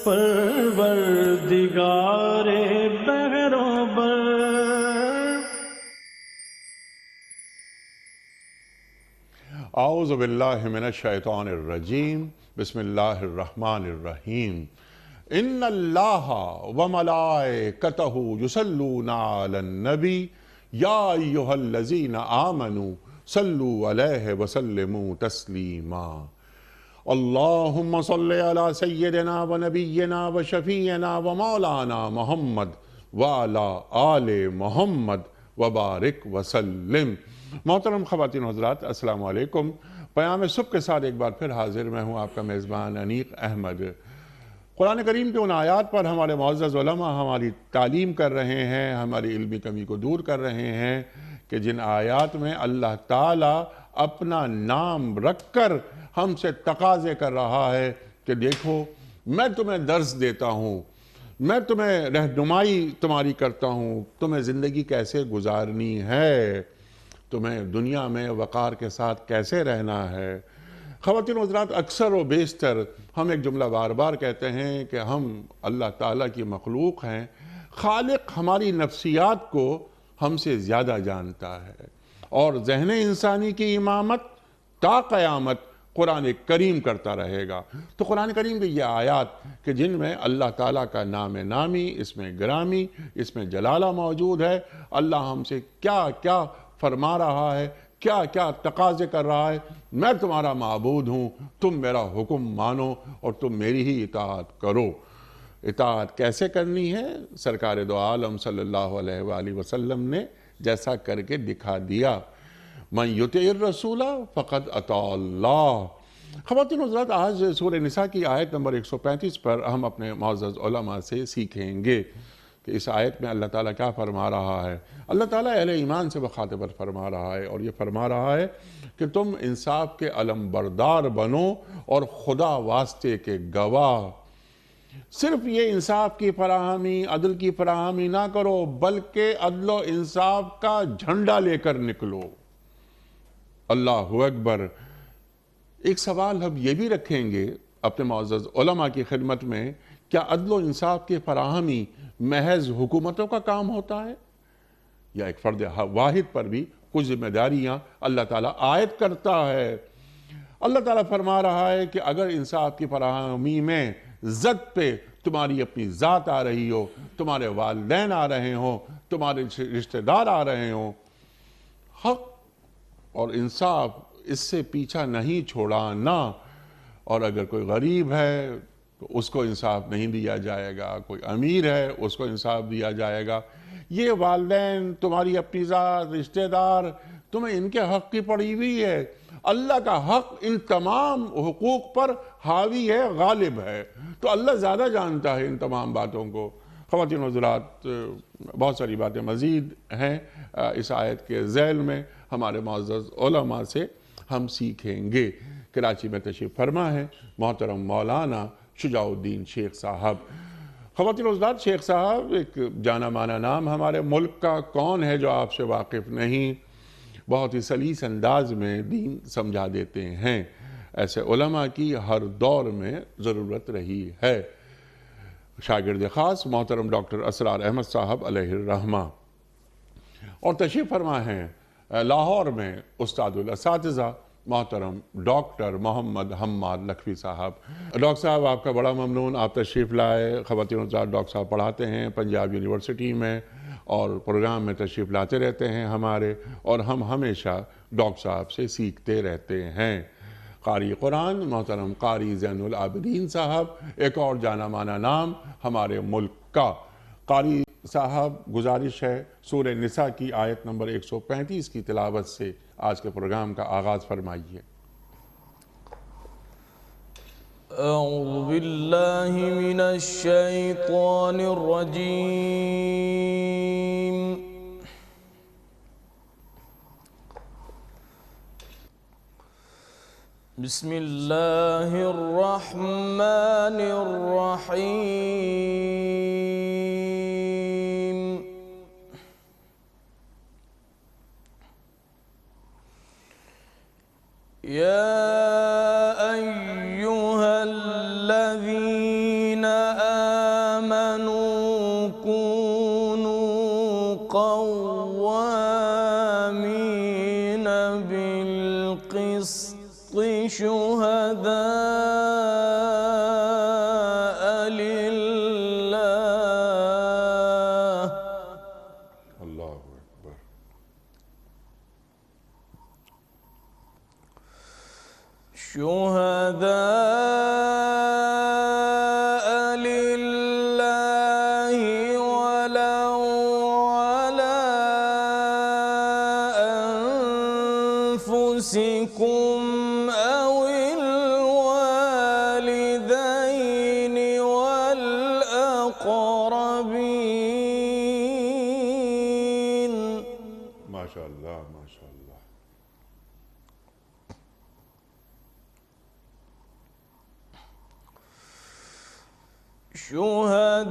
پروردگار بہروبر۔ اعوذ باللہ من الشیطان الرجیم، بسم اللہ الرحمن الرحیم۔ ان اللہ وملائکتہ یصلون علی النبی یا ایہا الذین آمنوا صلوا علیہ وسلموا تسلیما۔ اللہم صلی علی سیدنا و نبینا و شفیعنا و مولانا محمد وعلی آل محمد وبارک وسلم۔ محترم خواتین و حضرات، السلام علیکم۔ پیام صبح کے ساتھ ایک بار پھر حاضر میں ہوں، آپ کا میزبان انیق احمد۔ قرآن کریم کے ان آیات پر ہمارے معزز علماء ہماری تعلیم کر رہے ہیں، ہماری علمی کمی کو دور کر رہے ہیں کہ جن آیات میں اللہ تعالیٰ اپنا نام رکھ کر ہم سے تقاضے کر رہا ہے کہ دیکھو میں تمہیں درس دیتا ہوں، میں تمہیں رہنمائی تمہاری کرتا ہوں، تمہیں زندگی کیسے گزارنی ہے، تمہیں دنیا میں وقار کے ساتھ کیسے رہنا ہے۔ خواتین و حضرات، اکثر و بیشتر ہم ایک جملہ بار بار کہتے ہیں کہ ہم اللہ تعالیٰ کی مخلوق ہیں، خالق ہماری نفسیات کو ہم سے زیادہ جانتا ہے، اور ذہن انسانی کی امامت تا قیامت قرآن کریم کرتا رہے گا۔ تو قرآن کریم کی یہ آیات کہ جن میں اللہ تعالیٰ کا نام نامی، اس میں گرامی، اس میں جلالہ موجود ہے، اللہ ہم سے کیا کیا فرما رہا ہے، کیا کیا تقاضے کر رہا ہے۔ میں تمہارا معبود ہوں، تم میرا حکم مانو اور تم میری ہی اطاعت کرو۔ اطاعت کیسے کرنی ہے؟ سرکار دو عالم صلی اللہ علیہ وآلہ وسلم نے جیسا کر کے دکھا دیا۔ من یطع الرسول فقد اطاع اللہ۔ خواتین و حضرات، آج سورہ نساء کی آیت نمبر 135 پر ہم اپنے معزز علماء سے سیکھیں گے کہ اس آیت میں اللہ تعالیٰ کیا فرما رہا ہے۔ اللہ تعالیٰ اہل ایمان سے مخاطبت فرما رہا ہے، اور یہ فرما رہا ہے کہ تم انصاف کے علم بردار بنو اور خدا واسطے کے گواہ۔ صرف یہ انصاف کی فراہمی، عدل کی فراہمی نہ کرو، بلکہ عدل و انصاف کا جھنڈا لے کر نکلو۔ اللہ اکبر۔ ایک سوال ہم یہ بھی رکھیں گے اپنے معزز علماء کی خدمت میں، کیا عدل و انصاف کی فراہمی محض حکومتوں کا کام ہوتا ہے، یا ایک فرد واحد پر بھی کچھ ذمہ داریاں اللہ تعالیٰ عائد کرتا ہے؟ اللہ تعالیٰ فرما رہا ہے کہ اگر انصاف کی فراہمی میں ذات پہ تمہاری اپنی ذات آ رہی ہو، تمہارے والدین آ رہے ہوں، تمہارے رشتہ دار آ رہے ہوں، حق اور انصاف اس سے پیچھا نہیں چھوڑانا۔ اور اگر کوئی غریب ہے تو اس کو انصاف نہیں دیا جائے گا، کوئی امیر ہے اس کو انصاف دیا جائے گا۔ یہ والدین، تمہاری اپنی ذات، رشتہ دار، تمہیں ان کے حق کی پڑی ہوئی ہے۔ اللہ کا حق ان تمام حقوق پر حاوی ہے، غالب ہے، تو اللہ زیادہ جانتا ہے ان تمام باتوں کو۔ خواتین و حضرات، بہت ساری باتیں مزید ہیں اس آیت کے ذیل میں، ہمارے معزز علماء سے ہم سیکھیں گے۔ کراچی میں تشریف فرما ہے محترم مولانا شجاع الدین شیخ صاحب۔ خواتین و حضرات، شیخ صاحب ایک جانا مانا نام ہمارے ملک کا، کون ہے جو آپ سے واقف نہیں؟ بہت ہی سلیس انداز میں دین سمجھا دیتے ہیں۔ ایسے علماء کی ہر دور میں ضرورت رہی ہے۔ شاگرد خاص محترم ڈاکٹر اسرار احمد صاحب علیہ الرحمہ، اور تشریف فرما ہیں لاہور میں استاد الاساتذہ محترم ڈاکٹر محمد حماد لکھوی صاحب۔ ڈاکٹر صاحب، آپ کا بڑا ممنون، آپ تشریف لائے۔ خواتین و حضرات، ڈاکٹر صاحب پڑھاتے ہیں پنجاب یونیورسٹی میں، اور پروگرام میں تشریف لاتے رہتے ہیں ہمارے، اور ہم ہمیشہ ڈاکٹر صاحب سے سیکھتے رہتے ہیں۔ قاری قرآن محترم قاری زین العابدین صاحب، ایک اور جانا مانا نام ہمارے ملک کا۔ قاری صاحب، گزارش ہے سورہ نساء کی آیت نمبر 135 کی تلاوت سے آج کے پروگرام کا آغاز فرمائیے۔ اعوذ باللہ من الشیطان الرجیم۔ بسم اللہ الرحمن الرحیم۔ یا ایہا الذین شهداء لله ولو على أنفسكم أو الوالدين والأقربين. ما شاء اللہ ما شاء اللہ.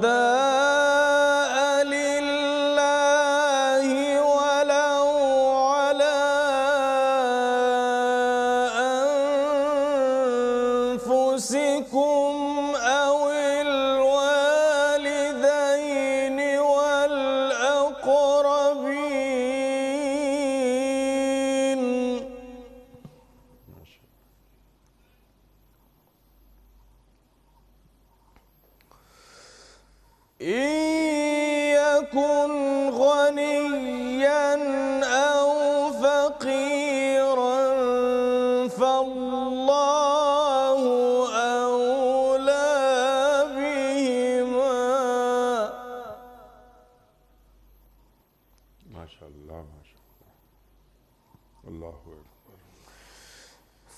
شهداء لله ولو على أنفسكم أو الوالدين والأقربين. إن يكن غنيا أو فقيرا فالله أولى بهما. ما شاء اللہ ما شاء اللہ. اللہ اکبر.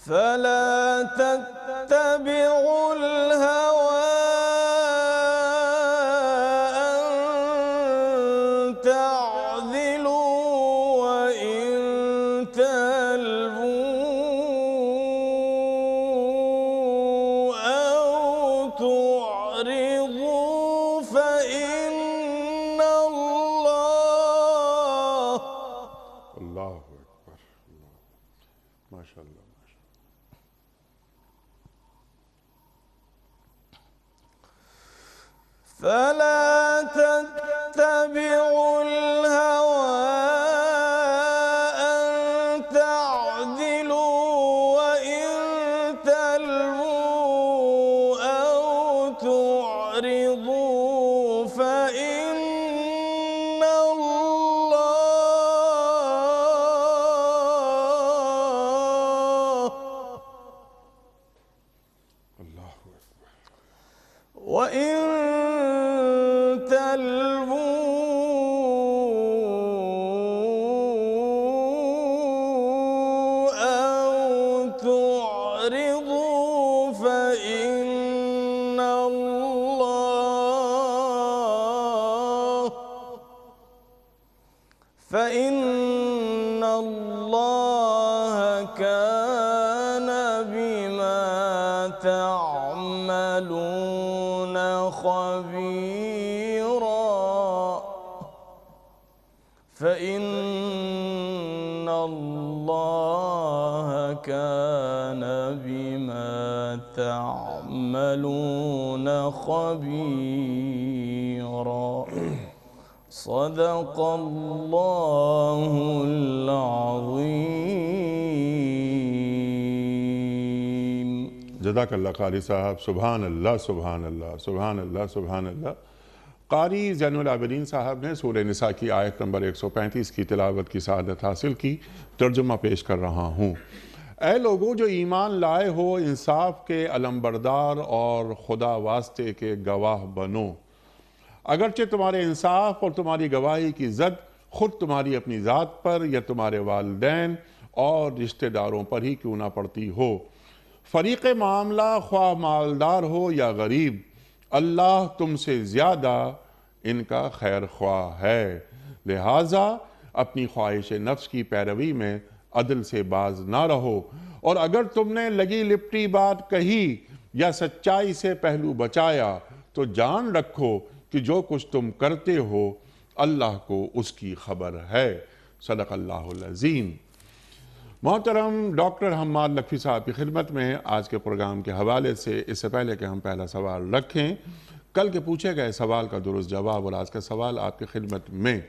فلا تتبعوا الهوى أن تعدلوا وإن تلووا أو تعرضوا فإن الله. اللہ اکبر. ما شاء اللہ ما شاء اللہ. فلا تتبعوا الهوى أن تعدلوا وإن تلووا أو تعرضوا فإن الله. اللہ اکبر. وإن تلووا أو تعرضوا فإن الله كان بما تعملون خبيرا. فإن الله كان بما تعملون خبيرا. صدق الله العظيم. جزاک اللہ قاری صاحب. سبحان اللہ سبحان اللہ سبحان اللہ سبحان اللہ. قاری زین العابدین صاحب نے سورہ نساء کی آیت نمبر 135 کی تلاوت کی سعادت حاصل کی. ترجمہ پیش کر رہا ہوں. اے لوگوں جو ایمان لائے ہو، انصاف کے علمبردار اور خدا واسطے کے گواہ بنو، اگرچہ تمہارے انصاف اور تمہاری گواہی کی زد خود تمہاری اپنی ذات پر یا تمہارے والدین اور رشتہ داروں پر ہی کیوں نہ پڑتی ہو. فریق معاملہ خواہ مالدار ہو یا غریب، اللہ تم سے زیادہ ان کا خیر خواہ ہے. لہٰذا اپنی خواہش نفس کی پیروی میں عدل سے باز نہ رہو، اور اگر تم نے لگی لپٹی بات کہی یا سچائی سے پہلو بچایا تو جان رکھو کہ جو کچھ تم کرتے ہو اللہ کو اس کی خبر ہے. صدق اللہ العظیم. محترم ڈاکٹر حماد لکھوی صاحب کی خدمت میں آج کے پروگرام کے حوالے سے، اس سے پہلے کہ ہم پہلا سوال رکھیں، کل کے پوچھے گئے سوال کا درست جواب اور آج کا سوال آپ کی خدمت میں.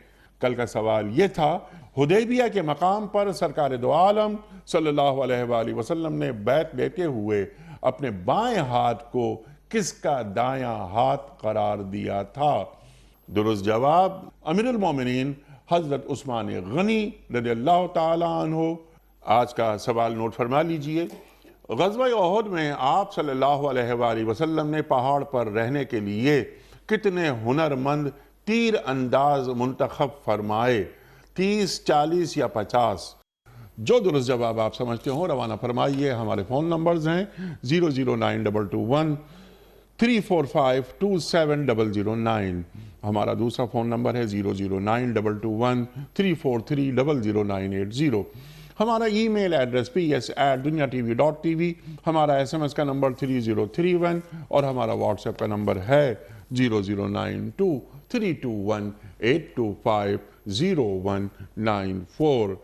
کل کا سوال یہ تھا، حدیبیہ کے مقام پر سرکار دو عالم صلی اللہ علیہ وآلہ وسلم نے بیعت لیتے ہوئے اپنے بائیں ہاتھ کو کس کا دایاں ہاتھ قرار دیا تھا؟ درست جواب امیر المومنین حضرت عثمان غنی رضی اللہ تعالیٰ عنہ. آج کا سوال نوٹ فرما لیجئے. غزوہ احد میں آپ صلی اللہ علیہ وآلہ وسلم نے پہاڑ پر رہنے کے لیے کتنے ہنرمند تیر انداز منتخب فرمائے؟ 30، 40 یا 50؟ جو درست جواب آپ سمجھتے ہوں روانہ فرمائیے۔ ہمارے فون نمبرز ہیں 0092221 345 27009، ہمارا دوسرا فون نمبر ہے 00922 343 00980، ہمارا ای میل ایڈریس ps@duniatv.tv، ہمارا SMS کا نمبر 3031 اور ہمارا واٹس ایپ کا نمبر ہے 0092 321 825 0194۔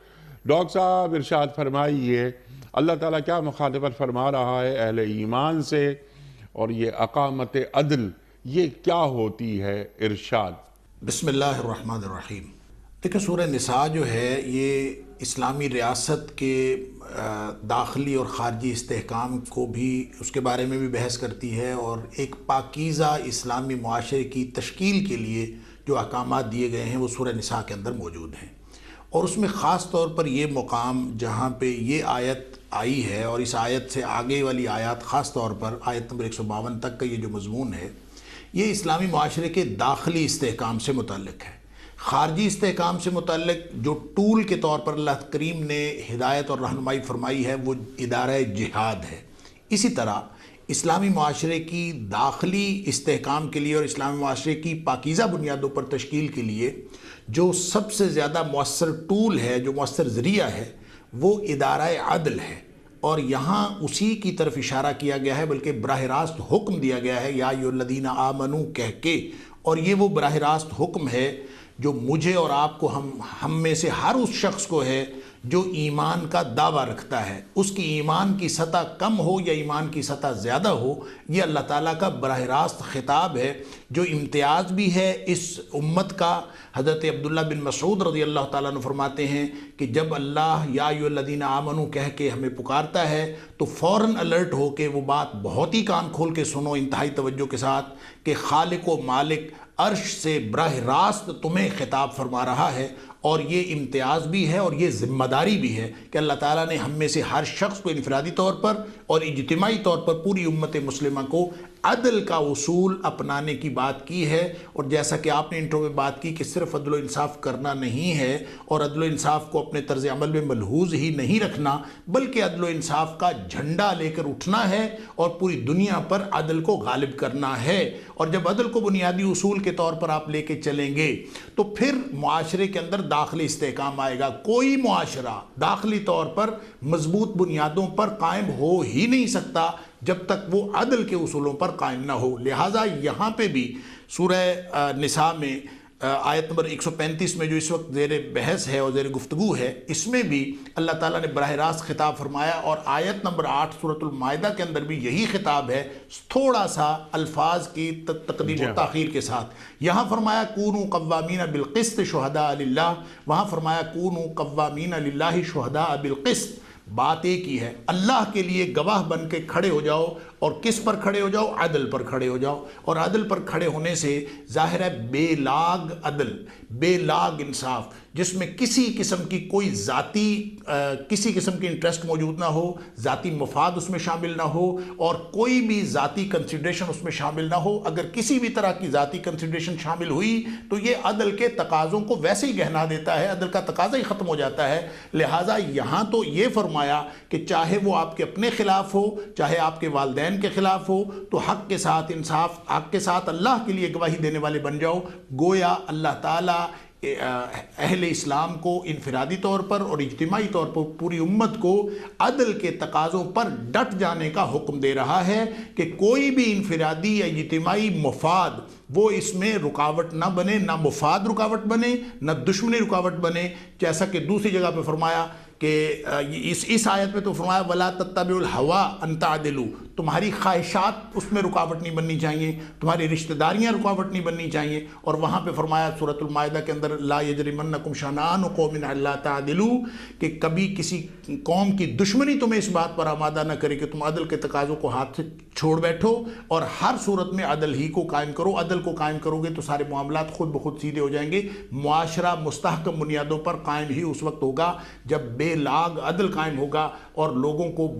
ڈاکٹر صاحب ارشاد فرمائیے، اللہ تعالیٰ کیا مخاطبت فرما رہا ہے اہل ایمان سے، اور یہ اقامت عدل یہ کیا ہوتی ہے؟ ارشاد۔ بسم اللہ الرحمن الرحیم۔ دیکھیں سورہ نساء جو ہے یہ اسلامی ریاست کے داخلی اور خارجی استحکام کو بھی، اس کے بارے میں بھی بحث کرتی ہے، اور ایک پاکیزہ اسلامی معاشرے کی تشکیل کے لیے جو احکامات دیے گئے ہیں وہ سورہ نساء کے اندر موجود ہیں، اور اس میں خاص طور پر یہ مقام جہاں پہ یہ آیت آئی ہے، اور اس آیت سے آگے والی آیات خاص طور پر آیت نمبر 152 تک کا یہ جو مضمون ہے، یہ اسلامی معاشرے کے داخلی استحکام سے متعلق ہے۔ خارجی استحکام سے متعلق جو ٹول کے طور پر اللہ کریم نے ہدایت اور رہنمائی فرمائی ہے وہ ادارہ جہاد ہے۔ اسی طرح اسلامی معاشرے کی داخلی استحکام کے لیے اور اسلامی معاشرے کی پاکیزہ بنیادوں پر تشکیل کے لیے جو سب سے زیادہ مؤثر ٹول ہے، جو مؤثر ذریعہ ہے، وہ ادارہ عدل ہے، اور یہاں اسی کی طرف اشارہ کیا گیا ہے، بلکہ براہ راست حکم دیا گیا ہے یا ایھا الذین آمنوا کہہ کے، اور یہ وہ براہ راست حکم ہے جو مجھے اور آپ کو ہم میں سے ہر اس شخص کو ہے جو ایمان کا دعویٰ رکھتا ہے، اس کی ایمان کی سطح کم ہو یا ایمان کی سطح زیادہ ہو، یہ اللہ تعالیٰ کا براہ راست خطاب ہے، جو امتیاز بھی ہے اس امت کا۔ حضرت عبداللہ بن مسعود رضی اللہ تعالیٰ عنہ فرماتے ہیں کہ جب اللہ یا ایھا الذین آمنوا کہہ کے ہمیں پکارتا ہے تو فوراً الرٹ ہو کے وہ بات بہت ہی کان کھول کے سنو، انتہائی توجہ کے ساتھ، کہ خالق و مالک عرش سے براہ راست تمہیں خطاب فرما رہا ہے، اور یہ امتیاز بھی ہے اور یہ ذمہ داری بھی ہے کہ اللہ تعالیٰ نے ہم میں سے ہر شخص کو انفرادی طور پر اور اجتماعی طور پر پوری امت مسلمہ کو عدل کا اصول اپنانے کی بات کی ہے۔ اور جیسا کہ آپ نے انٹرو میں بات کی کہ صرف عدل و انصاف کرنا نہیں ہے، اور عدل و انصاف کو اپنے طرز عمل میں ملحوظ ہی نہیں رکھنا، بلکہ عدل و انصاف کا جھنڈا لے کر اٹھنا ہے اور پوری دنیا پر عدل کو غالب کرنا ہے۔ اور جب عدل کو بنیادی اصول کے طور پر آپ لے کے چلیں گے تو پھر معاشرے کے اندر داخلی استحکام آئے گا۔ کوئی معاشرہ داخلی طور پر مضبوط بنیادوں پر قائم ہو ہی نہیں سکتا جب تک وہ عدل کے اصولوں پر قائم نہ ہو۔ لہٰذا یہاں پہ بھی سورہ نساء میں آیت نمبر 135 میں جو اس وقت زیر بحث ہے اور زیر گفتگو ہے، اس میں بھی اللہ تعالیٰ نے براہ راست خطاب فرمایا، اور آیت نمبر 8 سورۃ المائدہ کے اندر بھی یہی خطاب ہے، تھوڑا سا الفاظ کی تقدیم و تاخیر کے ساتھ۔ یہاں فرمایا کونوا قوامین بالقسط شہداء للہ، وہاں فرمایا کونوا قوامین للہ شہداء بالقسط۔ بات ایک ہی ہے، اللہ کے لیے گواہ بن کے کھڑے ہو جاؤ، اور کس پر کھڑے ہو جاؤ؟ عدل پر کھڑے ہو جاؤ، اور عدل پر کھڑے ہونے سے ظاہر ہے بے لاگ عدل، بے لاگ انصاف، جس میں کسی قسم کی کوئی ذاتی کسی قسم کی انٹرسٹ موجود نہ ہو، ذاتی مفاد اس میں شامل نہ ہو، اور کوئی بھی ذاتی کنسیڈریشن اس میں شامل نہ ہو۔ اگر کسی بھی طرح کی ذاتی کنسیڈریشن شامل ہوئی تو یہ عدل کے تقاضوں کو ویسے ہی گہنا دیتا ہے، عدل کا تقاضا ہی ختم ہو جاتا ہے۔ لہٰذا یہاں تو یہ فرمایا کہ چاہے وہ آپ کے اپنے خلاف ہو، چاہے آپ کے والدین کے خلاف ہو، تو حق کے ساتھ انصاف، حق کے ساتھ اللہ کے لیے گواہی دینے والے بن جاؤ۔ گویا اللہ تعالیٰ اہل اسلام کو انفرادی طور پر اور اجتماعی طور پر پوری امت کو عدل کے تقاضوں پر ڈٹ جانے کا حکم دے رہا ہے کہ کوئی بھی انفرادی یا اجتماعی مفاد وہ اس میں رکاوٹ نہ بنے، نہ مفاد رکاوٹ بنے، نہ دشمنی رکاوٹ بنے۔ جیسا کہ دوسری جگہ پہ فرمایا کہ اس آیت میں تو فرمایا وَلَا تَتَّبِعُوا الْهَوَىٰ أَن تَعْدِلُوا، تمہاری خواہشات اس میں رکاوٹ نہیں بننی چاہیے، تمہاری رشتہ داریاں رکاوٹ نہیں بننی چاہیے. اور وہاں پہ فرمایا سورۃ المائدہ کے اندر لا یجرمنکم شنآن قوم الا تعدلوا، کہ کبھی کسی قوم کی دشمنی تمہیں اس بات پر آمادہ نہ کرے کہ تم عدل کے تقاضوں کو ہاتھ سے چھوڑ بیٹھو، اور ہر صورت میں عدل ہی کو قائم کرو. عدل کو قائم کرو گے تو سارے معاملات خود بخود سیدھے ہو جائیں گے. معاشرہ مستحکم بنیادوں پر قائم ہی اس وقت ہوگا جب بے لاگ عدل قائم ہوگا، اور لوگوں کو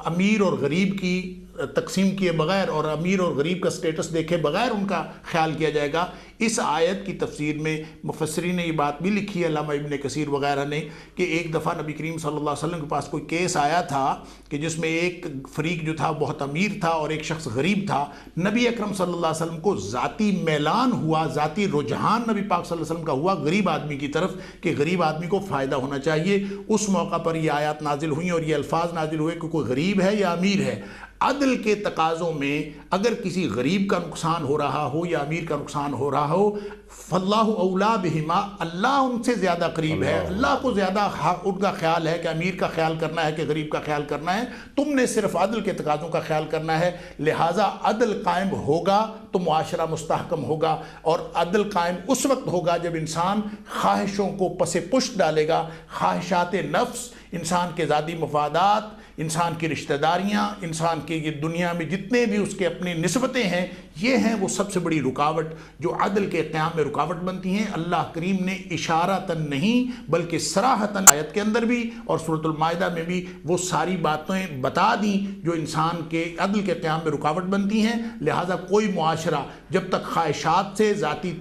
امیر اور غریب کی تقسیم کیے بغیر اور امیر اور غریب کا سٹیٹس دیکھے بغیر ان کا خیال کیا جائے گا. اس آیت کی تفسیر میں مفسرین نے یہ بات بھی لکھی ہے، علامہ ابن کثیر وغیرہ نے، کہ ایک دفعہ نبی کریم صلی اللہ علیہ وسلم کے پاس کوئی کیس آیا تھا کہ جس میں ایک فریق جو تھا بہت امیر تھا اور ایک شخص غریب تھا. نبی اکرم صلی اللہ علیہ وسلم کو ذاتی میلان ہوا، ذاتی رجحان نبی پاک صلی اللہ علیہ وسلم کا ہوا غریب آدمی کی طرف کہ غریب آدمی کو فائدہ ہونا چاہیے. اس موقع پر یہ آیات نازل ہوئیں اور یہ الفاظ نازل ہوئے کہ کوئی غریب ہے یا امیر ہے. عدل کے تقاضوں میں اگر کسی غریب کا نقصان ہو رہا ہو یا امیر کا نقصان ہو رہا ہو، فاللہ اولا بہما، اللہ ان سے زیادہ قریب ہے، اللہ کو زیادہ ان کا خیال ہے کہ امیر کا خیال کرنا ہے کہ غریب کا خیال کرنا ہے. تم نے صرف عدل کے تقاضوں کا خیال کرنا ہے. لہٰذا عدل قائم ہوگا تو معاشرہ مستحکم ہوگا، اور عدل قائم اس وقت ہوگا جب انسان خواہشوں کو پس پشت ڈالے گا. خواہشات نفس، انسان کے ذاتی مفادات، انسان کی رشتہ داریاں، انسان کے یہ دنیا میں جتنے بھی اس کے اپنی نسبتیں ہیں، یہ ہیں وہ سب سے بڑی رکاوٹ جو عدل کے قیام میں رکاوٹ بنتی ہیں. اللہ کریم نے اشارتاً نہیں بلکہ صراحتاً آیت کے اندر بھی اور سورۃ المائدہ میں بھی وہ ساری باتیں بتا دیں جو انسان کے عدل کے قیام میں رکاوٹ بنتی ہیں. لہٰذا کوئی معاشرہ جب تک خواہشات سے، ذاتی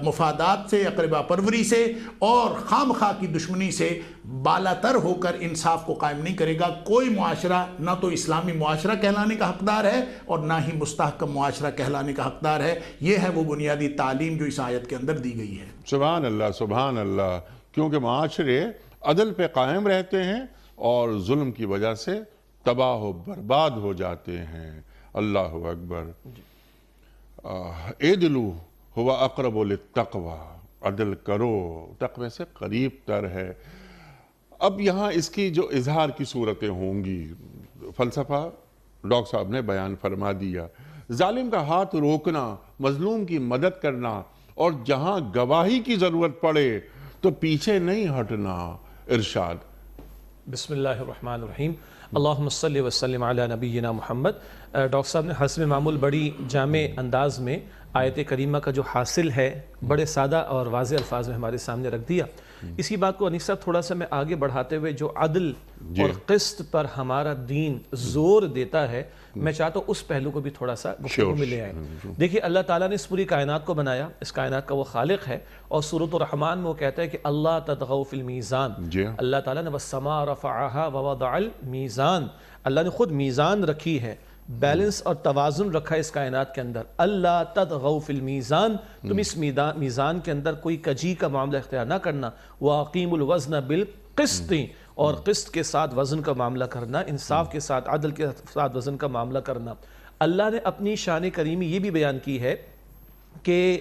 مفادات سے، اقربا پروری سے اور خام خواہ کی دشمنی سے بالاتر ہو کر انصاف کو قائم نہیں کرے گا، کوئی معاشرہ نہ تو اسلامی معاشرہ کہلانے کا حقدار ہے اور نہ ہی مستحکم معاشرہ کہلانے کا حقدار ہے. یہ ہے وہ بنیادی تعلیم جو اس آیت کے اندر دی گئی ہے. سبحان اللہ، سبحان اللہ. کیونکہ معاشرے عدل پہ قائم رہتے ہیں اور ظلم کی وجہ سے تباہ و برباد ہو جاتے ہیں. اللہ اکبر. اعدلوا هو اقرب للتقوی، عدل کرو، تقوی سے قریب تر ہے. اب یہاں اس کی جو اظہار کی صورتیں ہوں گی، فلسفہ ڈاکٹر صاحب نے بیان فرما دیا. ظالم کا ہاتھ روکنا، مظلوم کی مدد کرنا، اور جہاں گواہی کی ضرورت پڑے تو پیچھے نہیں ہٹنا. ارشاد. بسم اللہ الرحمن الرحیم. اللہم صلی وسلم علی نبینا محمد. ڈاکٹر صاحب نے حسب معمول بڑی جامع انداز میں آیت کریمہ کا جو حاصل ہے بڑے سادہ اور واضح الفاظ میں ہمارے سامنے رکھ دیا. اسی بات کو انیس صاحب تھوڑا سا میں آگے بڑھاتے ہوئے جو عدل اور قسط پر ہمارا دین زور دیتا ہے، میں چاہتا ہوں اس پہلو کو بھی تھوڑا سا گفتگو میں لے آئیں. دیکھیے اللہ تعالیٰ نے اس پوری کائنات کو بنایا، اس کائنات کا وہ خالق ہے، اور سورۃ الرحمن میں وہ کہتا ہے کہ اللہ تطغوا فی المیزان. اللہ تعالیٰ نے والسماء رفعہا ووضع المیزان، اللہ نے خود میزان رکھی ہے، بیلنس اور توازن رکھا ہے اس کائنات کے اندر. اللہ تطغوا فی المیزان، تم اس میزان کے اندر کوئی کجی کا معاملہ اختیار نہ کرنا. وَأَقِیمُوا الْوَزْنَ بِالْقِسْطِ، اور قسط کے ساتھ وزن کا معاملہ کرنا، انصاف کے ساتھ، عدل کے ساتھ وزن کا معاملہ کرنا. اللہ نے اپنی شان کریمی یہ بھی بیان کی ہے کہ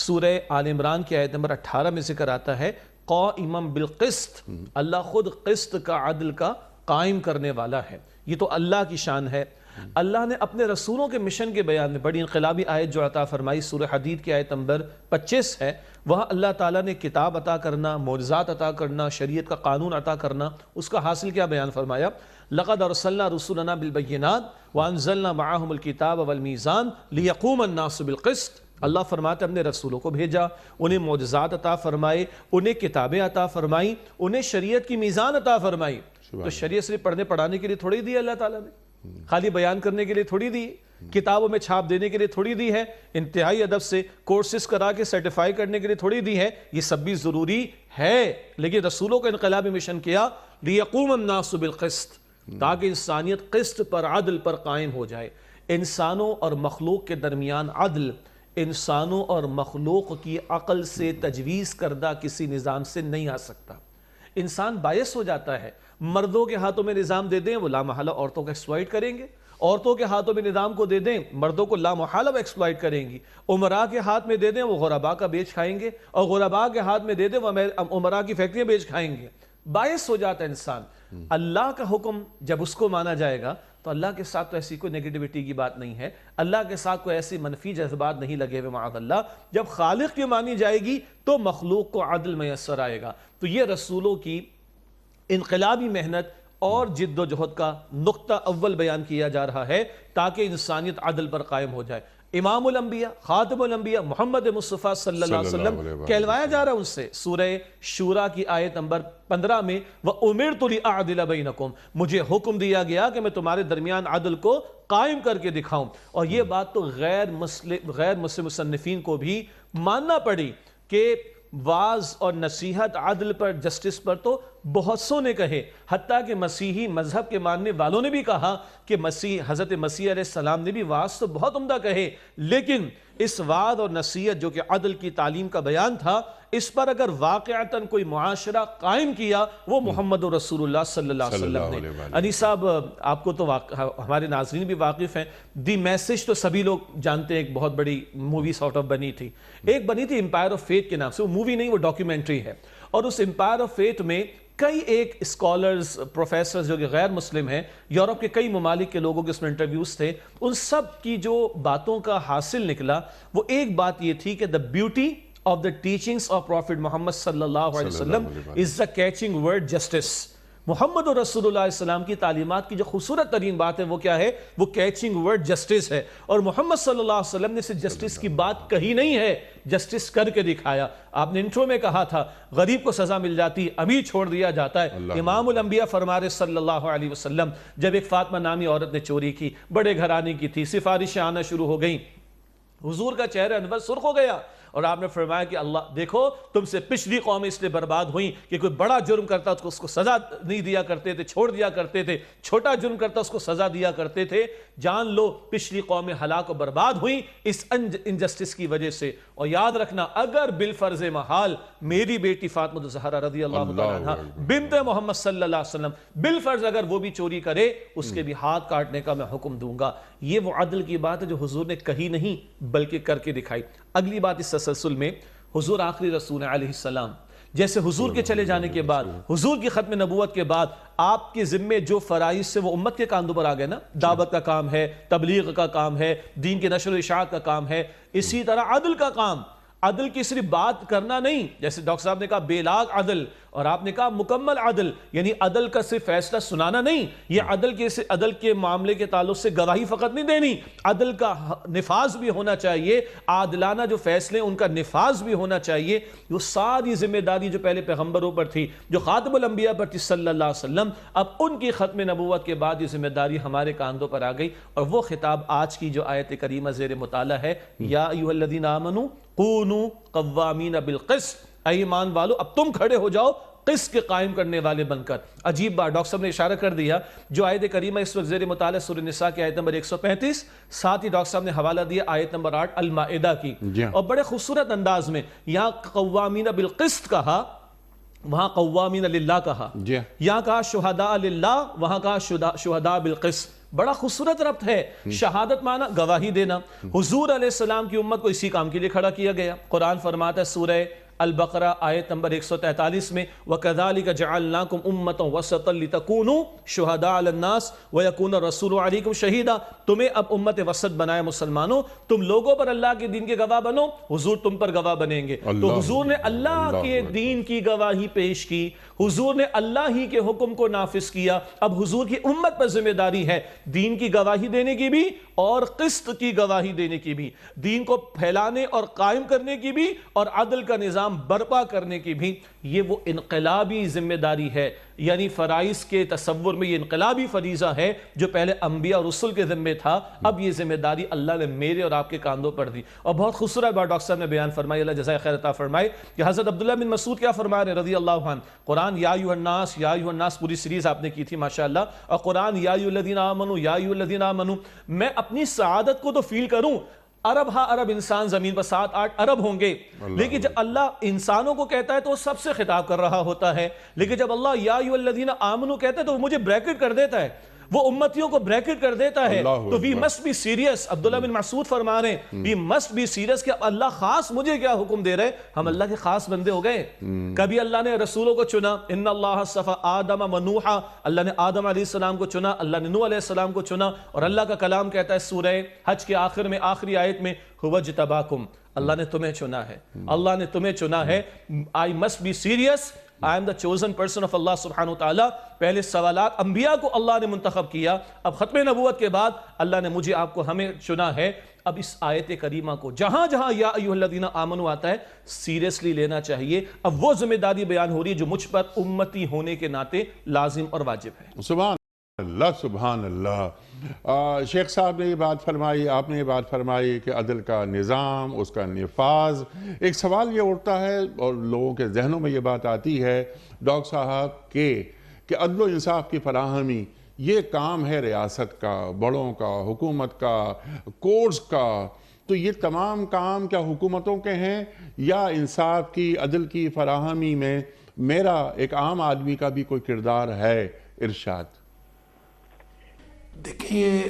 سورہ آل عمران کی آیت نمبر 18 میں ذکر آتا ہے قائما بالقسط، اللہ خود قسط کا، عدل کا قائم کرنے والا ہے. یہ تو اللہ کی شان ہے. اللہ نے اپنے رسولوں کے مشن کے بیان میں بڑی انقلابی آیت جو عطا فرمائی، سورہ حدید کی آیت نمبر 25 ہے. وہاں اللہ تعالیٰ نے کتاب عطا کرنا، معجزات عطا کرنا، شریعت کا قانون عطا کرنا، اس کا حاصل کیا بیان فرمایا؟ لَقَدْ أَرْسَلْنَا رُسُلَنَا بِالْبَيِّنَاتِ وَأَنزَلْنَا مَعَهُمُ الْكِتَابَ وَالْمِيزَانَ لِيَقُومَ النَّاسُ بِالْقِسْطِ. اللہ فرماتے ہم نے رسولوں کو بھیجا، انہیں معجزات عطا فرمائے، انہیں کتابیں عطا فرمائیں، انہیں شریعت کی میزان عطا فرمائی. تو شریعت صرف پڑھنے پڑھانے کے لیے تھوڑی دی اللہ تعالیٰ نے، خالی بیان کرنے کے لیے تھوڑی دی، کتابوں میں چھاپ دینے کے لیے تھوڑی دی ہے، انتہائی ادب سے کورسز کرا کے سرٹیفائی کرنے کے لیے تھوڑی دی ہے. یہ سب بھی ضروری ہے، لیکن رسولوں کا انقلابی مشن کیا؟ لِيَقُومَ النَّاسُ بِالْقِسْطِ، تاکہ انسانیت قسط پر، عدل پر قائم ہو جائے. انسانوں اور مخلوق کے درمیان عدل انسانوں اور مخلوق کی عقل سے تجویز کردہ کسی نظام سے نہیں آ سکتا. انسان باعث ہو جاتا ہے، مردوں کے ہاتھوں میں نظام دے دیں وہ لامحالہ عورتوں کو ایکسپلائٹ کریں گے، عورتوں کے ہاتھوں میں نظام کو دے دیں مردوں کو لامحالہ وہ ایکسپلائٹ کریں گی، عمراء کے ہاتھ میں دے دیں وہ غرباء کا بیچ کھائیں گے، اور غرباء کے ہاتھ میں دے دیں وہ عمراء کی فیکٹریاں بیچ کھائیں گے. باعث ہو جاتا ہے انسان. اللہ کا حکم جب اس کو مانا جائے گا تو اللہ کے ساتھ تو ایسی کوئی نیگیٹیوٹی کی بات نہیں ہے، اللہ کے ساتھ کوئی ایسی منفی جذبات نہیں لگے ہوئے معاذ اللہ۔ جب خالق کی مانی جائے گی تو مخلوق کو عدل میسر آئے گا۔ تو یہ رسولوں کی انقلابی محنت اور جد و جہد کا نقطہ اول بیان کیا جا رہا ہے تاکہ انسانیت عدل پر قائم ہو جائے۔ امام الانبیاء، خاتم الانبیاء محمد مصطفیٰ صلی اللہ علیہ وسلم کہلوایا جا رہا ہے ان سے۔ سورہ شورا کی آیت نمبر 15 میں وَأُمِرْتُ لِأَعْدِلَ بَيْنَكُمْ، مجھے حکم دیا گیا کہ میں تمہارے درمیان عدل کو قائم کر کے دکھاؤں۔ اور یہ بات تو غیر مسلم مصنفین کو بھی ماننا پڑی کہ واعظ اور نصیحت عدل پر، جسٹس پر تو بہت سو نے کہے، حتیٰ کہ مسیحی مذہب کے ماننے والوں نے بھی کہا کہ حضرت مسیح علیہ السلام نے بھی واعظ تو بہت عمدہ کہے، لیکن اس وعظ اور نصیحت جو کہ عدل کی تعلیم کا بیان تھا، اس پر اگر واقعتاً کوئی معاشرہ قائم کیا وہ محمد رسول اللہ صلی اللہ علیہ وسلم نے۔ انی صاحب آپ کو تو ہمارے ناظرین بھی واقف ہیں، دی میسج تو سبھی لوگ جانتے ہیں، ایک بہت بڑی مووی سارٹ آف بنی تھی، ایک بنی تھی امپائر آف فیتھ کے نام سے، وہ مووی نہیں وہ ڈاکیومنٹری ہے، اور اس امپائر آف فیتھ میں کئی ایک اسکالرز، پروفیسرز جو کہ غیر مسلم ہیں، یورپ کے کئی ممالک کے لوگوں کے اس میں انٹرویوز تھے، ان سب کی جو باتوں کا حاصل نکلا وہ ایک بات یہ تھی کہ the beauty of the teachings of Prophet Muhammad صلی اللہ علیہ وسلم is the catching word justice۔ محمد رسول اللہ علیہ السلام کی تعلیمات کی جو خوبصورت ترین بات ہے وہ کیا ہے؟ وہ کیچنگ ورڈ جسٹس ہے، اور محمد صلی اللہ علیہ وسلم نے صرف جسٹس کی بات کہی نہیں ہے، جسٹس کر کے دکھایا۔ آپ نے انٹرو میں کہا تھا غریب کو سزا مل جاتی، امیر چھوڑ دیا جاتا ہے۔ امام الانبیاء فرما رہے صلی اللہ علیہ وسلم، جب ایک فاطمہ نامی عورت نے چوری کی، بڑے گھرانے کی تھی، سفارشیں آنا شروع ہو گئیں، حضور کا چہرہ انور سرخ ہو گیا، اور آپ نے فرمایا کہ اللہ دیکھو تم سے پچھلی قومیں اس لیے برباد ہوئیں کہ کوئی بڑا جرم کرتا اس کو سزا نہیں دیا کرتے تھے، چھوڑ دیا کرتے تھے، چھوٹا جرم کرتا اس کو سزا دیا کرتے تھے، جان لو پچھلی قومیں ہلاک و برباد ہوئیں اس انجسٹس کی وجہ سے۔ اور یاد رکھنا اگر بالفرض محال میری بیٹی فاطمہ الزہرا رضی اللہ تعالیٰ عنہا بنت محمد صلی اللہ علیہ وسلم بالفرض اگر وہ بھی چوری کرے، اس کے بھی ہاتھ کاٹنے کا میں حکم دوں گا۔ یہ وہ عدل کی بات ہے جو حضور نے کہی نہیں بلکہ کر کے دکھائی۔ اگلی بات اس تسلسل میں، حضور آخری رسول علیہ السلام، جیسے حضور کے چلے جانے کے بعد، حضور کی ختم نبوت کے بعد آپ کے ذمے جو فرائض سے وہ امت کے کاندھوں پر آ گئے نا، دعوت کا کام ہے، تبلیغ کا کام ہے، دین کی نشر و اشاعت کا کام ہے، اسی طرح عدل کا کام۔ عدل کی صرف بات کرنا نہیں، جیسے ڈاکٹر صاحب نے کہا بے لاگ عدل، اور آپ نے کہا مکمل عدل، یعنی عدل کا صرف فیصلہ سنانا نہیں، یہ عدل کے معاملے کے تعلق سے گواہی فقط نہیں دینی، عدل کا نفاذ بھی ہونا چاہیے، عادلانہ جو فیصلے ان کا نفاذ بھی ہونا چاہیے۔ وہ ساری ذمہ داری جو پہلے پیغمبروں پر تھی، جو خاتم الانبیاء پر تھی صلی اللہ علیہ وسلم، اب ان کی ختم نبوت کے بعد یہ ذمہ داری ہمارے کاندھوں پر آ گئی، اور وہ خطاب آج کی جو آیت کریمہ زیر مطالعہ ہے، یا ایھا الذین آمنوا کونوا قوامین بالقسط، اے ایمان والو اب تم کھڑے ہو جاؤ قسط کے قائم کرنے والے بن کر۔ عجیب بات ڈاکٹر صاحب نے اشارہ کر دیا، جو آیت کریمہ اس وقت زیر مطالعہ سورہ نساء کی آیت نمبر 135، ساتھ ہی ڈاکٹر صاحب نے حوالہ دیا آیت نمبر 8 المائدہ کی، اور بڑے خوبصورت انداز میں یہاں قوامین بالقسط کہا، وہاں قوامین للہ کہا، یہاں کہا شہداء للہ، وہاں کہا شہداء بالقسط۔ بڑا خوبصورت ربط ہے۔ شہادت معنی گواہی دینا، حضور علیہ السلام کی امت کو اسی کام کے لیے کھڑا کیا گیا۔ قرآن فرماتا ہے سورہ البقرہ آیت نمبر 143 میں وَكَذَلِكَ جَعَلْنَاكُمْ أُمَّةً وَسَطًا لِتَكُونُوا شُهَدَاءَ عَلَى النَّاسِ وَيَكُونَ الرَّسُولُ عَلَيْكُمْ شَهِيدًا، تمہیں اب امت وسط بنایا مسلمانوں، تم لوگوں پر اللہ کے دین کے گواہ بنو، حضور تم پر گواہ بنیں گے۔ تو حضور نے اللہ کے دین کی گواہی پیش کی، حضور نے اللہ ہی کے حکم کو نافذ کیا۔ اب حضور کی امت پر ذمہ داری ہے دین کی گواہی دینے کی بھی اور قسط کی گواہی دینے کی بھی، دین کو پھیلانے اور قائم کرنے کی بھی اور عدل کا نظام برپا کرنے کی بھی۔ یہ وہ انقلابی ذمہ داری ہے، یعنی فرائض کے تصور میں یہ انقلابی فریضہ ہے جو پہلے انبیاء اور رسل کے ذمہ تھا، اب یہ ذمہ داری اللہ نے میرے اور آپ کے کاندھوں پر دی۔ اور بہت خوبصورت بات ڈاکٹر صاحب نے بیان فرمائی، اللہ جزائے خیر عطا فرمائے، کہ حضرت عبداللہ بن مسعود کیا فرما رہے رضی اللہ عنہ، قرآن یا ایھا الناس، یا ایھا الناس پوری سیریز آپ نے کی تھی ماشاءاللہ، اور قرآن یا ایھا الذین آمنوا، یا ایھا الذین آمنوا، میں اپنی سعادت کو تو فیل کروں، عرب ہاں عرب انسان زمین پر 7-8 ارب ہوں گے، لیکن جب اللہ انسانوں کو کہتا ہے تو وہ سب سے خطاب کر رہا ہوتا ہے، لیکن جب اللہ یا ایھا الذین آمنوا کہتا ہے تو وہ مجھے بریکٹ کر دیتا ہے، وہ امتیوں کو بریکٹ کر دیتا ہے. اللہ تو وی اکبر. Must be serious. عبداللہ بن مسعود فرما رہے ہیں وی مسٹ بی سیریس کہ اب اللہ خاص مجھے کیا حکم دے رہے, ہم اللہ کے خاص بندے ہو گئے. کبھی اللہ نے رسولوں کو چنا, ان اللہ اصطفی آدم و نوحا, اللہ نے آدم علیہ السلام کو چنا, اللہ نے نوح علیہ السلام کو چنا. اور اللہ کا کلام کہتا ہے سورہ حج کے آخر میں, آخری آیت میں, هو اجتباکم, اللہ نے تمہیں چنا ہے, اللہ نے تمہیں چنا ہے. I must be serious, I am the chosen person of Allah سبحانہ وتعالی. پہلے سوالات انبیاء کو اللہ نے منتخب کیا, اب ختم نبوت کے بعد اللہ نے مجھے آپ کو ہمیں چنا ہے. اب اس آیت کریمہ کو جہاں جہاں یا ایھا الذین آمنوا آتا ہے سیریسلی لینا چاہیے. اب وہ ذمہ داری بیان ہو رہی ہے جو مجھ پر امتی ہونے کے ناطے لازم اور واجب ہے. سبحان اللہ, سبحان اللہ. شیخ صاحب نے یہ بات فرمائی, آپ نے یہ بات فرمائی کہ عدل کا نظام, اس کا نفاذ. ایک سوال یہ اٹھتا ہے اور لوگوں کے ذہنوں میں یہ بات آتی ہے ڈاکٹر صاحب کہ عدل و انصاف کی فراہمی یہ کام ہے ریاست کا, بڑوں کا, حکومت کا, کورٹس کا. تو یہ تمام کام کیا حکومتوں کے ہیں یا انصاف کی, عدل کی فراہمی میں میرا ایک عام آدمی کا بھی کوئی کردار ہے؟ ارشاد. دیکھیں یہ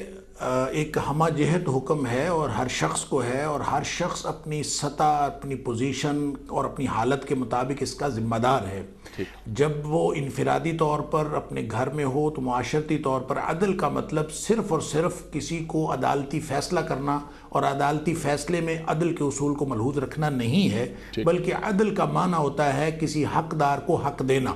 ایک ہمہ جہت حکم ہے اور ہر شخص کو ہے, اور ہر شخص اپنی سطح, اپنی پوزیشن اور اپنی حالت کے مطابق اس کا ذمہ دار ہے. جب وہ انفرادی طور پر اپنے گھر میں ہو تو معاشرتی طور پر عدل کا مطلب صرف اور صرف کسی کو عدالتی فیصلہ کرنا اور عدالتی فیصلے میں عدل کے اصول کو ملحوظ رکھنا نہیں ہے, بلکہ عدل کا معنی ہوتا ہے کسی حقدار کو حق دینا.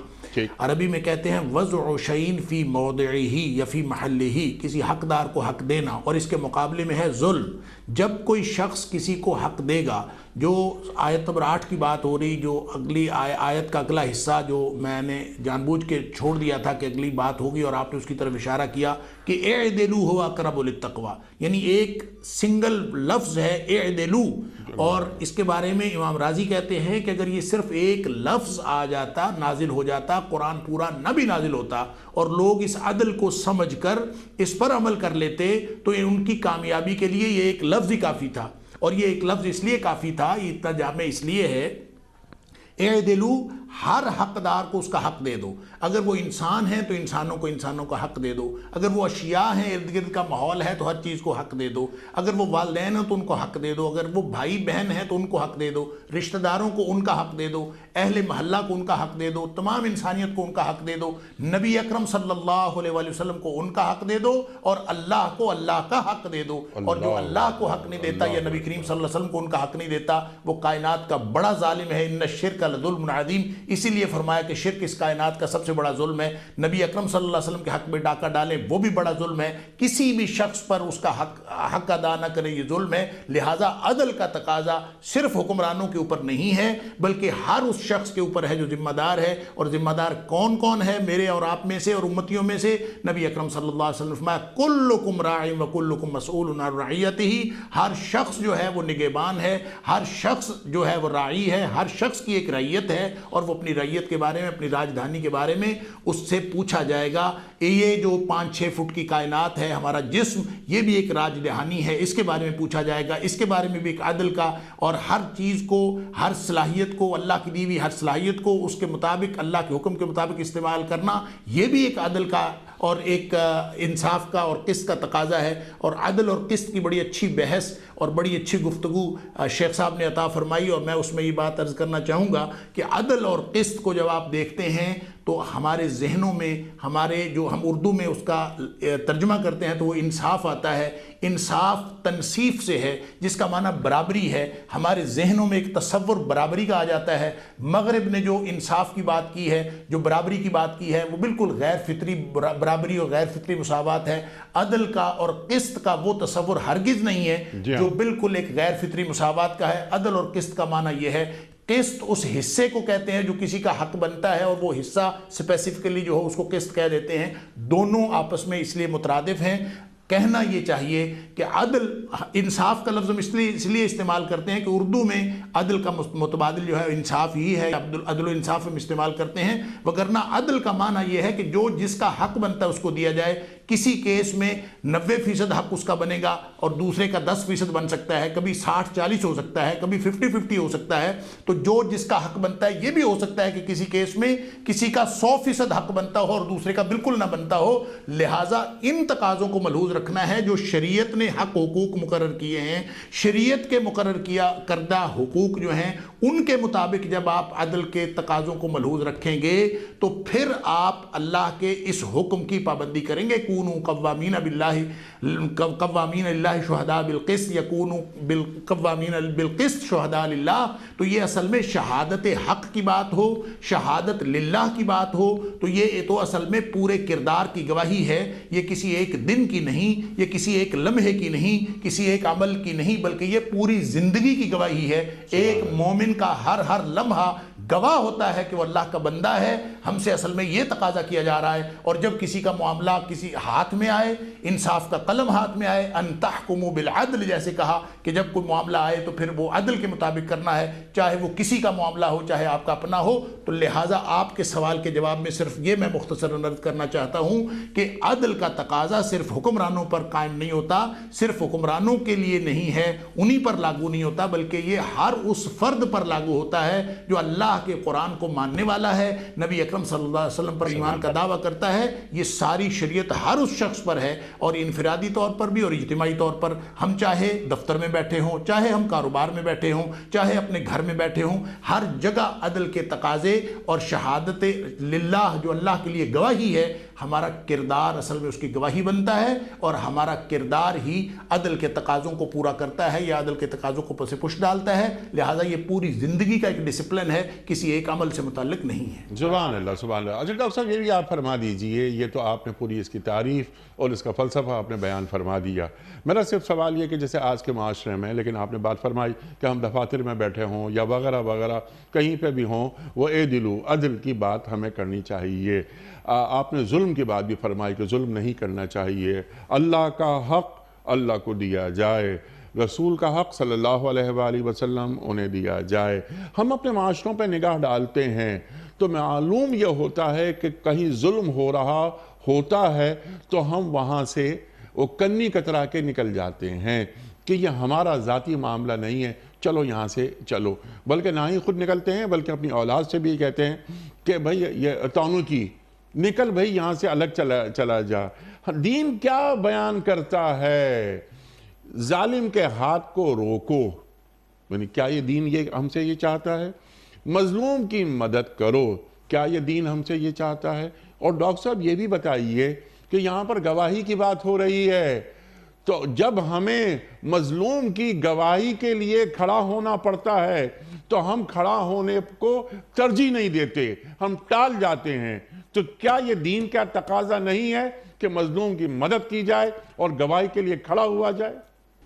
عربی میں کہتے ہیں وضع شیء فی موضعہ یا فی محلہ, کسی حقدار کو حق دینا. اور اس کے مقابلے میں ہے ظلم. جب کوئی شخص کسی کو حق دے گا, جو آیت نمبر 8 کی بات ہو رہی, جو اگلی آیت کا اگلا حصہ جو میں نے جان بوجھ کے چھوڑ دیا تھا کہ اگلی بات ہوگی, اور آپ نے اس کی طرف اشارہ کیا کہ اعدلوا هو اقرب للتقوی, یعنی ایک سنگل لفظ ہے اعدلوا. اور اس کے بارے میں امام راضی کہتے ہیں کہ اگر یہ صرف ایک لفظ آ جاتا, نازل ہو جاتا, قرآن پورا نہ بھی نازل ہوتا, اور لوگ اس عدل کو سمجھ کر اس پر عمل کر لیتے, تو ان کی کامیابی کے لیے یہ ایک لفظ ہی کافی تھا. اور یہ ایک لفظ اس لیے کافی تھا, یہ اتنا جامع اس لیے ہے, اعدلوا, ہر حقدار کو اس کا حق دے دو. اگر وہ انسان ہیں تو انسانوں کا حق دے دو. اگر وہ اشیاء ہیں, ارد گرد کا ماحول ہے تو ہر چیز کو حق دے دو. اگر وہ والدین ہیں تو ان کو حق دے دو. اگر وہ بھائی بہن ہیں تو ان کو حق دے دو. رشتہ داروں کو ان کا حق دے دو. اہل محلہ کو ان کا حق دے دو. تمام انسانیت کو ان کا حق دے دو. نبی اکرم صلی اللہ علیہ وآلہ وسلم کو ان کا حق دے دو, اور اللہ کو اللہ کا حق دے دو. اور جو اللہ کو حق نہیں دیتا یا نبی کریم صلی اللہ علیہ وسلم کو ان کا حق نہیں دیتا, وہ کائنات کا بڑا ظالم ہے. ان الشرک لظلم عظیم, اسی لیے فرمایا کہ شرک اس کائنات کا سب سے بڑا ظلم ہے. نبی اکرم صلی اللہ علیہ وسلم کے حق میں ڈاکہ ڈالیں وہ بھی بڑا ظلم ہے. کسی بھی شخص پر اس کا حق ادا نہ کرے یہ ظلم ہے. لہٰذا عدل کا تقاضا صرف حکمرانوں کے اوپر نہیں ہے, بلکہ ہر اس شخص کے اوپر ہے جو ذمہ دار ہے. اور ذمہ دار کون کون ہے؟ میرے اور آپ میں سے اور امتیوں میں سے. نبی اکرم صلی اللہ علیہ وسلم فرمایا کلکم راع وکلکم مسئول عن رعیتہ, ہر شخص جو ہے وہ نگہبان ہے, ہر شخص جو ہے وہ راعی ہے, ہر شخص کی ایک رعیت ہے, اور وہ اپنی رعیت کے بارے میں, اپنی راجدھانی کے بارے میں اس سے پوچھا جائے گا. یہ جو 5-6 فٹ کی کائنات ہے, ہمارا جسم, یہ بھی ایک راجدھانی ہے, اس کے بارے میں پوچھا جائے گا. اس کے بارے میں بھی ایک عدل کا, اور ہر چیز کو, ہر صلاحیت کو, اللہ کی دی ہوئی ہر صلاحیت کو اس کے مطابق, اللہ کے حکم کے مطابق استعمال کرنا, یہ بھی ایک عدل کا اور ایک انصاف کا اور قسط کا تقاضا ہے. اور عدل اور قسط کی بڑی اچھی بحث اور بڑی اچھی گفتگو شیخ صاحب نے عطا فرمائی, اور میں اس میں یہ بات عرض کرنا چاہوں گا کہ عدل اور قسط کو جب آپ دیکھتے ہیں تو ہمارے ذہنوں میں, ہمارے جو ہم اردو میں اس کا ترجمہ کرتے ہیں تو وہ انصاف آتا ہے. انصاف تنصیف سے ہے جس کا معنی برابری ہے. ہمارے ذہنوں میں ایک تصور برابری کا آ جاتا ہے. مغرب نے جو انصاف کی بات کی ہے, جو برابری کی بات کی ہے, وہ بالکل غیر فطری برابری اور غیر فطری مساوات ہے. عدل کا اور قسط کا وہ تصور ہرگز نہیں ہے جو بالکل ایک غیر فطری مساوات کا ہے. عدل اور قسط کا معنی یہ ہے, قسط اس حصے کو کہتے ہیں جو کسی کا حق بنتا ہے, اور وہ حصہ اسپیسیفکلی جو ہو اس کو قسط کہہ دیتے ہیں. دونوں آپس میں اس لیے مترادف ہیں. کہنا یہ چاہیے کہ عدل, انصاف کا لفظ ہم اس لیے استعمال کرتے ہیں کہ اردو میں عدل کا متبادل جو ہے انصاف ہی ہے, عدل و انصاف ہم استعمال کرتے ہیں. وگرنہ عدل کا معنی یہ ہے کہ جو جس کا حق بنتا ہے اس کو دیا جائے. کسی کیس میں 90% حق اس کا بنے گا اور دوسرے کا 10% بن سکتا ہے، کبھی 60-40 ہو سکتا ہے، کبھی 50-50 ہو سکتا ہے. تو جو جس کا حق بنتا ہے، یہ بھی ہو سکتا ہے کہ کسی کیس میں کسی کا 100% حق بنتا ہو اور دوسرے کا بالکل نہ بنتا ہو. لہٰذا ان تقاضوں کو ملحوظ رکھنا ہے جو شریعت نے حق حقوق مقرر کیے ہیں. شریعت کے مقرر کیا کردہ حقوق جو ہیں ان کے مطابق جب آپ عدل کے تقاضوں کو ملحوظ رکھیں گے تو پھر آپ اللہ کے اس حکم کی پابندی کریں گے. کونوا قوامین للہ شہداء بالقسط، یکونوا قوامین بالقسط شہداء للہ. تو یہ اصل میں شہادت حق کی بات ہو، شہادت للہ کی بات ہو، تو یہ تو اصل میں پورے کردار کی گواہی ہے. یہ کسی ایک دن کی نہیں، یہ کسی ایک لمحے کی نہیں، کسی ایک عمل کی نہیں، بلکہ یہ پوری زندگی کی گواہی ہے. ایک مومن کا ہر لمحہ گواہ ہوتا ہے کہ وہ اللہ کا بندہ ہے. ہم سے اصل میں یہ تقاضا کیا جا رہا ہے. اور جب کسی کا معاملہ کسی ہاتھ میں آئے، انصاف کا قلم ہاتھ میں آئے، ان تحکموا بالعدل جیسے کہا کہ جب کوئی معاملہ آئے تو پھر وہ عدل کے مطابق کرنا ہے، چاہے وہ کسی کا معاملہ ہو چاہے آپ کا اپنا ہو. تو لہٰذا آپ کے سوال کے جواب میں صرف یہ میں مختصراً عرض کرنا چاہتا ہوں کہ عدل کا تقاضا صرف حکمرانوں پر قائم نہیں ہوتا، صرف حکمرانوں کے لیے نہیں ہے، انہی پر لاگو نہیں ہوتا، بلکہ یہ ہر اس فرد پر لاگو ہوتا ہے جو اللہ کے قرآن کو ماننے والا ہے، نبی اکرم صلی اللہ علیہ وسلم پر ایمان کا دعویٰ کرتا ہے. یہ ساری شریعت ہر اس شخص پر ہے، اور انفرادی طور پر بھی اور اجتماعی طور پر. ہم چاہے دفتر میں بیٹھے ہوں، چاہے ہم کاروبار میں بیٹھے ہوں، چاہے اپنے گھر میں بیٹھے ہوں، ہر جگہ عدل کے تقاضے اور شہادت للہ جو اللہ کے لیے گواہی ہے، ہمارا کردار اصل میں اس کی گواہی بنتا ہے، اور ہمارا کردار ہی عدل کے تقاضوں کو پورا کرتا ہے یا عدل کے تقاضوں کو پس پش ڈالتا ہے. لہٰذا یہ پوری زندگی کا ایک ڈسپلن ہے، کسی ایک عمل سے متعلق نہیں ہے. سبحان اللہ سبحان اللہ. اچھا ڈاکٹر صاحب یہ بھی آپ فرما دیجئے، یہ تو آپ نے پوری اس کی تعریف اور اس کا فلسفہ آپ نے بیان فرما دیا. میرا صرف سوال یہ کہ جیسے آج کے معاشرے میں، لیکن آپ نے بات فرمائی کہ ہم دفاتر میں بیٹھے ہوں یا وغیرہ وغیرہ کہیں پہ بھی ہوں، وہ عدل کی بات ہمیں کرنی چاہیے. آپ نے ظلم کی بات بھی فرمائی کہ ظلم نہیں کرنا چاہیے. اللہ کا حق اللہ کو دیا جائے، رسول کا حق صلی اللہ علیہ وآلہ وسلم انہیں دیا جائے. ہم اپنے معاشروں پہ نگاہ ڈالتے ہیں تو معلوم یہ ہوتا ہے کہ کہیں ظلم ہو رہا ہوتا ہے تو ہم وہاں سے وہ کنی کترا کے نکل جاتے ہیں کہ یہ ہمارا ذاتی معاملہ نہیں ہے، چلو یہاں سے چلو. بلکہ نہ ہی خود نکلتے ہیں بلکہ اپنی اولاد سے بھی کہتے ہیں کہ بھئی یہ تانو کی نکل بھئی یہاں سے الگ چلا جا. دین کیا بیان کرتا ہے؟ ظالم کے ہاتھ کو روکو. یعنی کیا یہ دین یہ ہم سے یہ چاہتا ہے؟ مظلوم کی مدد کرو. کیا یہ دین ہم سے یہ چاہتا ہے؟ اور ڈاکٹر صاحب یہ بھی بتائیے کہ یہاں پر گواہی کی بات ہو رہی ہے، تو جب ہمیں مظلوم کی گواہی کے لیے کھڑا ہونا پڑتا ہے تو ہم کھڑا ہونے کو ترجیح نہیں دیتے، ہم ٹال جاتے ہیں. تو کیا یہ دین کا تقاضا نہیں ہے کہ مظلوم کی مدد کی جائے اور گواہی کے لیے کھڑا ہوا جائے؟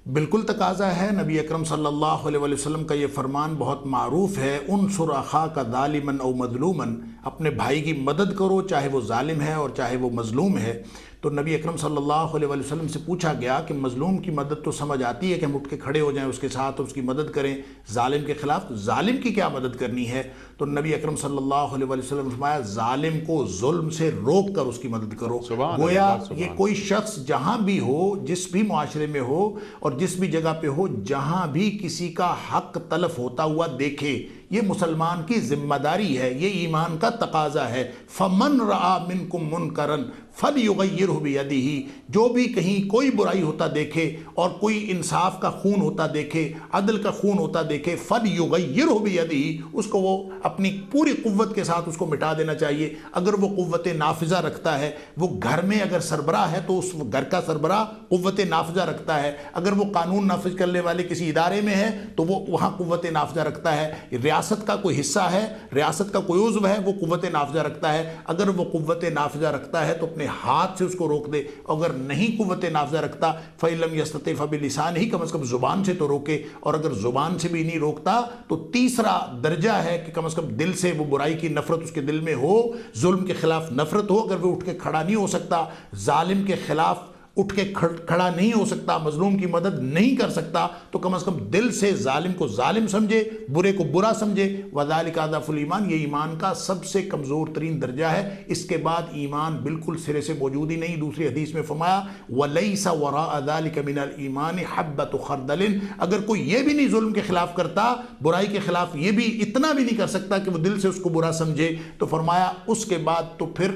بالکل تقاضا ہے. نبی اکرم صلی اللہ علیہ وسلم کا یہ فرمان بہت معروف ہے، انصر اخاک ظالما او مظلوما، اپنے بھائی کی مدد کرو چاہے وہ ظالم ہے اور چاہے وہ مظلوم ہے. تو نبی اکرم صلی اللہ علیہ وسلم سے پوچھا گیا کہ مظلوم کی مدد تو سمجھ آتی ہے کہ ہم اٹھ کے کھڑے ہو جائیں اس کے ساتھ اور اس کی مدد کریں، ظالم کے خلاف ظالم کی کیا مدد کرنی ہے؟ تو نبی اکرم صلی اللہ علیہ وسلم نے فرمایا ظالم کو ظلم سے روک کر اس کی مدد کرو. گویا یہ کوئی شخص جہاں بھی ہو، جس بھی معاشرے میں ہو اور جس بھی جگہ پہ ہو، جہاں بھی کسی کا حق تلف ہوتا ہوا دیکھے، یہ مسلمان کی ذمہ داری ہے، یہ ایمان کا تقاضا ہے. فمن رآ منکم منکرا فلیغیرہ بیدہ، جو بھی کہیں کوئی برائی ہوتا دیکھے اور کوئی انصاف کا خون ہوتا دیکھے، عدل کا خون ہوتا دیکھے، فلیغیرہ بیدہ، اس کو وہ اپنی پوری قوت کے ساتھ اس کو مٹا دینا چاہیے. اگر وہ قوت نافذہ رکھتا ہے، وہ گھر میں اگر سربراہ ہے تو اس گھر کا سربراہ قوت نافذہ رکھتا ہے. اگر وہ قانون نافذ کرنے والے کسی ادارے میں ہے تو وہ وہاں قوت نافذہ رکھتا ہے. ریاست کا کوئی حصہ ہے، ریاست کا کوئی عضو ہے، وہ قوت نافذہ رکھتا ہے. اگر وہ قوت نافذہ رکھتا ہے تو اپنے ہاتھ سے اس کو روک دے. اگر نہیں قوت نافذہ رکھتا فَإِلَّمْ يَسْتَطِعْ فَبِلِسَانِهِ، کم از کم زبان سے تو روکے. اور اگر زبان سے بھی نہیں روکتا تو تیسرا درجہ ہے کہ کم از کم دل سے وہ برائی کی نفرت اس کے دل میں ہو، ظلم کے خلاف نفرت ہو. اگر وہ اٹھ کے کھڑا نہیں ہو سکتا، ظالم کے خلاف اٹھ کے کھڑا نہیں ہو سکتا، مظلوم کی مدد نہیں کر سکتا، تو کم از کم دل سے ظالم کو ظالم سمجھے، برے کو برا سمجھے۔ وَذَلِكَ أَضْعَفُ الْإِيمَانِ، یہ ایمان کا سب سے کمزور ترین درجہ ہے، اس کے بعد ایمان بالکل سرے سے موجود ہی نہیں۔ دوسری حدیث میں فرمایا وَلَيْسَ وَرَاءَ ذَلِكَ مِنَ الْإِيمَانِ حَبَّةُ خَرْدَلٍ، اگر کوئی یہ بھی نہیں ظلم کے خلاف کرتا، برائی کے خلاف یہ بھی اتنا بھی نہیں کر سکتا کہ وہ دل سے اس کو برا سمجھے، تو فرمایا اس کے بعد تو پھر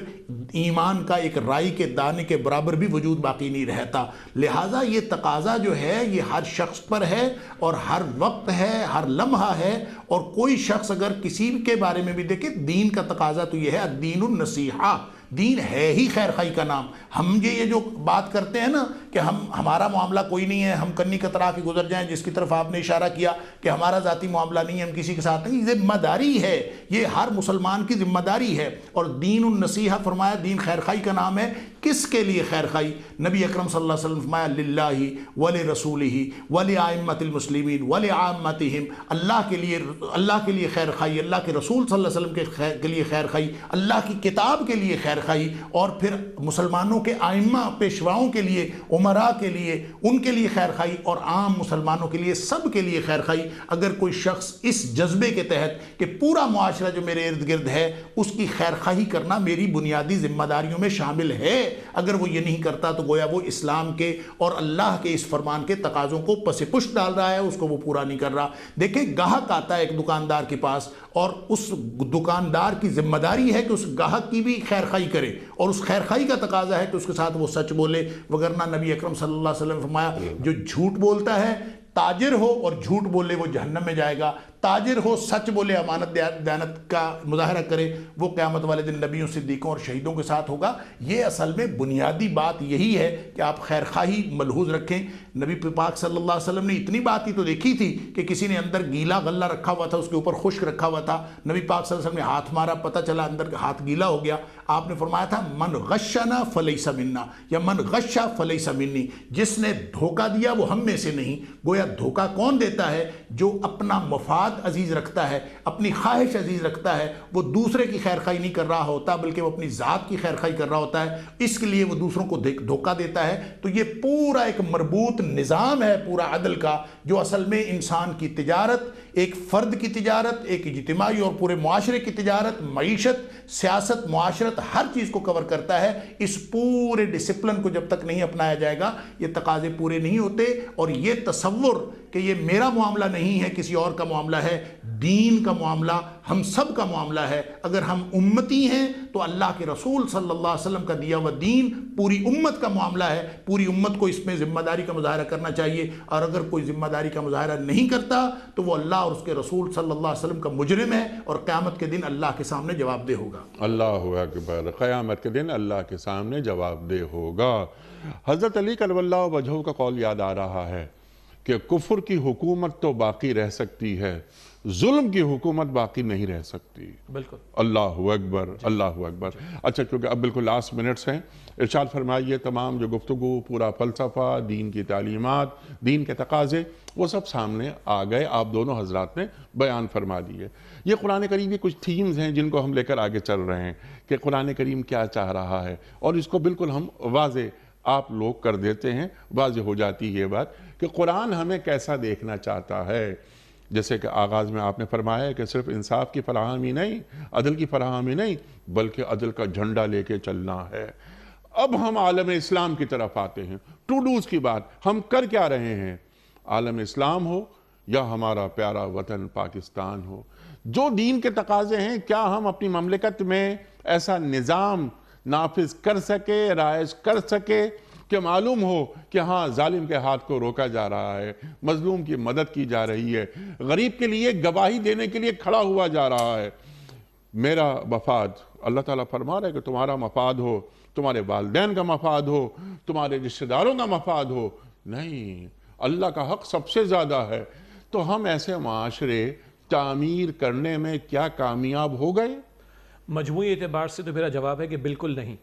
ایمان کا ایک رائی کے دانے کے برابر بھی وجود باقی نہیں رہتا۔ لہٰذا یہ تقاضا جو ہے یہ ہر شخص پر ہے اور ہر وقت ہے، ہر لمحہ ہے، اور کوئی شخص اگر کسی کے بارے میں بھی دیکھے، دین کا تقاضا تو یہ ہے الدین النصیحہ، دین ہے ہی خیر خواہی کا نام۔ ہم یہ جو بات کرتے ہیں نا کہ ہمارا معاملہ کوئی نہیں ہے، ہم کنی کترا کے گزر جائیں، جس کی طرف آپ نے اشارہ کیا کہ ہمارا ذاتی معاملہ نہیں ہے، ہم کسی کے ساتھ نہیں، ذمہ داری ہے، یہ ہر مسلمان کی ذمہ داری ہے۔ اور دین النصیحہ فرمایا دین خیر خواہی کا نام ہے۔ کس کے لیے خیر خواہی؟ نبی اکرم صلی اللہ علیہ وسلم فرمایا للہ ولرسولہ ولائمۃ المسلمین ولعامتہم، اللہ کے لیے خیر خواہی، اللہ کے رسول صلی اللہ علیہ وسلم کے لیے خیر خواہی، اللہ کی کتاب کے لیے خیر خواہی، اور پھر مسلمانوں کے ائمہ پیشواؤں کے لیے، عمراء کے لیے، ان کے لیے خیر خواہی، اور عام مسلمانوں کے لیے، سب کے لیے خیر خواہی۔ اگر کوئی شخص اس جذبے کے تحت کہ پورا معاشرہ جو میرے ارد گرد ہے اس کی خیر خواہی کرنا میری بنیادی ذمہ داریوں میں شامل ہے، اگر وہ یہ نہیں کرتا تو گویا وہ اسلام کے اور اللہ کے اس فرمان کے تقاضوں کو پس پشت ڈال رہا ہے، اس کو وہ پورا نہیں کر رہا۔ دیکھیں گاہک آتا ہے ایک دکاندار کے پاس، اور اس دکاندار کی ذمہ داری ہے کہ اس گاہک کی بھی خیر خواہی کرے، اور اس خیر خواہی کا تقاضا ہے کہ اس کے ساتھ وہ سچ بولے، وگرنہ نبی اکرم صلی اللہ علیہ وسلم نے فرمایا جو جھوٹ بولتا ہے، تاجر ہو اور جھوٹ بولے وہ جہنم میں جائے گا، تاجر ہو سچ بولے امانت دیانت کا مظاہرہ کرے وہ قیامت والے دن نبیوں صدیقوں اور شہیدوں کے ساتھ ہوگا۔ یہ اصل میں بنیادی بات یہی ہے کہ آپ خیر خواہی ملحوظ رکھیں۔ نبی پاک صلی اللہ علیہ وسلم نے اتنی بات ہی تو دیکھی تھی کہ کسی نے اندر گیلا غلہ رکھا ہوا تھا، اس کے اوپر خشک رکھا ہوا تھا، نبی پاک صلی اللہ علیہ وسلم نے ہاتھ مارا، پتہ چلا اندر ہاتھ گیلا ہو گیا، آپ نے فرمایا تھا من غشنا فلیس منا، یا من غشا فلیس منی، جس نے دھوکہ دیا وہ ہم میں سے نہیں۔ گویا دھوکہ کون دیتا ہے؟ جو اپنا مفاد عزیز رکھتا ہے، اپنی خواہش عزیز رکھتا ہے، وہ دوسرے کی خیر خواہی نہیں کر رہا ہوتا بلکہ وہ اپنی ذات کی خیر خواہی کر رہا ہوتا ہے، اس کے لیے وہ دوسروں کو دھوکہ دیتا ہے۔ تو یہ پورا ایک مربوط نظام ہے پورا عدل کا، جو اصل میں انسان کی تجارت، ایک فرد کی تجارت، ایک اجتماعی اور پورے معاشرے کی تجارت، معیشت، سیاست، معاشرت، ہر چیز کو کور کرتا ہے۔ اس پورے ڈسپلن کو جب تک نہیں اپنایا جائے گا یہ تقاضے پورے نہیں ہوتے، اور یہ تصور کہ یہ میرا معاملہ نہیں ہے کسی اور کا معاملہ ہے، دین کا معاملہ ہم سب کا معاملہ ہے۔ اگر ہم امتی ہیں تو اللہ کے رسول صلی اللہ علیہ وسلم کا دیا ہوا دین پوری امت کا معاملہ ہے، پوری امت کو اس میں ذمہ داری کا مظاہرہ کرنا چاہیے، اور اگر کوئی ذمہ داری کا مظاہرہ نہیں کرتا تو وہ اللہ اور اس کے رسول صلی اللہ علیہ وسلم کا مجرم ہے، اور قیامت کے دن اللہ کے سامنے جواب دہ ہوگا۔ اللہ اکبر، قیامت کے دن اللہ کے سامنے جواب دہ ہوگا۔ حضرت علی کرم اللہ وجہہ کا قول یاد آ رہا ہے کہ کفر کی حکومت تو باقی رہ سکتی ہے، ظلم کی حکومت باقی نہیں رہ سکتی۔ بالکل، اللہ اکبر، اللہ اکبر۔ اچھا، کیونکہ اب بالکل لاسٹ منٹس ہیں، ارشاد فرمائیے تمام جو گفتگو، پورا فلسفہ، دین کی تعلیمات، دین کے تقاضے، وہ سب سامنے آ گئے، آپ دونوں حضرات نے بیان فرما دیے۔ یہ قرآن کریم کی کچھ تھیمز ہیں جن کو ہم لے کر آگے چل رہے ہیں کہ قرآن کریم کیا چاہ رہا ہے، اور اس کو بالکل ہم واضح آپ لوگ کر دیتے ہیں، واضح ہو جاتی ہے یہ بات کہ قرآن ہمیں کیسا دیکھنا چاہتا ہے۔ جیسے کہ آغاز میں آپ نے فرمایا ہے کہ صرف انصاف کی فراہمی نہیں، عدل کی فراہمی نہیں، بلکہ عدل کا جھنڈا لے کے چلنا ہے۔ اب ہم عالم اسلام کی طرف آتے ہیں، ٹو ڈوز کی بات، ہم کر کیا رہے ہیں؟ عالم اسلام ہو یا ہمارا پیارا وطن پاکستان ہو، جو دین کے تقاضے ہیں، کیا ہم اپنی مملکت میں ایسا نظام نافذ کر سکے، رائج کر سکے کہ معلوم ہو کہ ہاں ظالم کے ہاتھ کو روکا جا رہا ہے، مظلوم کی مدد کی جا رہی ہے، غریب کے لیے گواہی دینے کے لیے کھڑا ہوا جا رہا ہے۔ میرا مفاد، اللہ تعالیٰ فرما رہا ہے کہ تمہارا مفاد ہو، تمہارے والدین کا مفاد ہو، تمہارے رشتہ داروں کا مفاد ہو، نہیں، اللہ کا حق سب سے زیادہ ہے۔ تو ہم ایسے معاشرے تعمیر کرنے میں کیا کامیاب ہو گئے؟ مجموعی اعتبار سے تو میرا جواب ہے کہ بالکل نہیں۔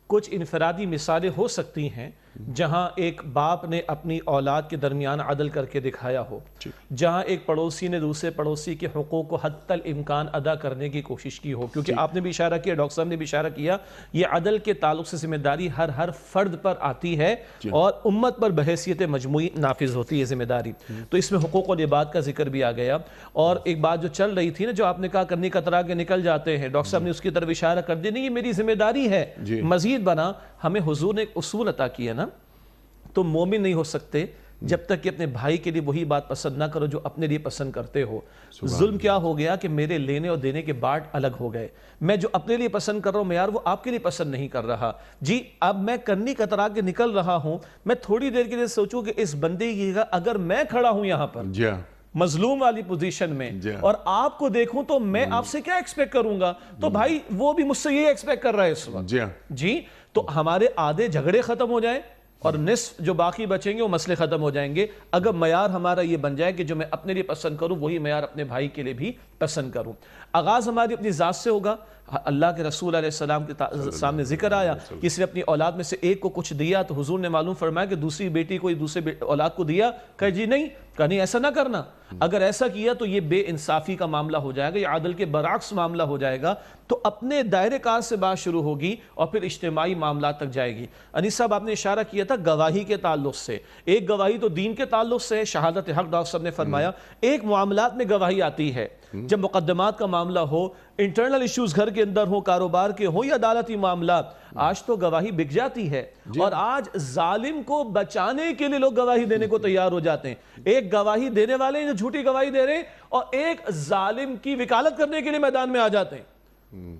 کچھ انفرادی مثالیں ہو سکتی ہیں جہاں ایک باپ نے اپنی اولاد کے درمیان عدل کر کے دکھایا ہو، جہاں ایک پڑوسی نے دوسرے پڑوسی کے حقوق کو حتی الامکان ادا کرنے کی کوشش کی ہو، کیونکہ آپ نے بھی اشارہ کیا، ڈاکٹر صاحب نے بھی اشارہ کیا، یہ عدل کے تعلق سے ذمہ داری ہر فرد پر آتی ہے اور امت پر بحیثیت مجموعی نافذ ہوتی ہے ذمہ داری۔ تو اس میں حقوق و العباد کا ذکر بھی آ گیا، اور ایک بات جو چل رہی تھی نا، جو آپ نے کہا کرنی کترا کے نکل جاتے ہیں، ڈاکٹر صاحب نے اس کی طرف اشارہ کر دی، نہیں یہ میری ذمہ داری ہے، مزید بنا ہمیں حضور نے ایک اصول عطا کیا نا، تو مومن نہیں ہو سکتے جب تک کہ اپنے بھائی کے لیے وہی بات پسند نہ کرو جو اپنے لیے پسند کرتے ہو۔ ظلم کیا ہو گیا کہ میرے لینے اور دینے کے بارٹ الگ ہو گئے، میں جو اپنے لیے پسند کر رہا ہوں معیار وہ آپ کے لیے پسند نہیں کر رہا، جی اب میں کرنی کترا کے نکل رہا ہوں، میں تھوڑی دیر کے لیے سوچوں کہ اس بندے کی اگر میں کھڑا ہوں یہاں پر مظلوم والی پوزیشن میں اور آپ کو دیکھوں تو میں آپ سے کیا ایکسپیکٹ کروں گا، تو بھائی وہ بھی مجھ سے یہ ایکسپیکٹ کر رہا ہے اس وقت، جی تو ہمارے آدھے جھگڑے ختم ہو جائیں اور نصف جو باقی بچیں گے وہ مسئلے ختم ہو جائیں گے اگر معیار ہمارا یہ بن جائے کہ جو میں اپنے لیے پسند کروں وہی معیار اپنے بھائی کے لیے بھی پسند کروں۔ آغاز ہماری اپنی ذات سے ہوگا، اللہ کے رسول علیہ السلام کے سامنے ذکر آیا کہ اس نے اپنی اولاد میں سے ایک کو کچھ دیا تو حضور نے معلوم فرمایا کہ دوسری بیٹی کو دوسرے اولاد کو دیا، کہا جی نہیں، کہا نہیں ایسا نہ کرنا، اگر ایسا کیا تو یہ بے انصافی کا معاملہ ہو جائے گا، یہ عادل کے برعکس معاملہ ہو جائے گا، تو اپنے دائرے کار سے بات شروع ہوگی اور پھر اجتماعی معاملات تک جائے گی۔ انیس صاحب آپ نے اشارہ کیا تھا گواہی کے تعلق سے، ایک گواہی تو دین کے تعلق سے ہے، شہادت حق ڈاکٹر صاحب نے فرمایا، ایک معاملات میں گواہی آتی ہے، جب مقدمات کا معاملہ ہو، انٹرنل ایشوز گھر کے اندر ہو، کاروبار کے ہو یا عدالتی معاملات، آج تو گواہی بک جاتی ہے اور آج ظالم کو بچانے کے لیے لوگ گواہی دینے کو تیار ہو جاتے ہیں، ایک گواہی دینے والے جو جھوٹی گواہی دے رہے ہیں اور ایک ظالم کی وکالت کرنے کے لیے میدان میں آ جاتے ہیں۔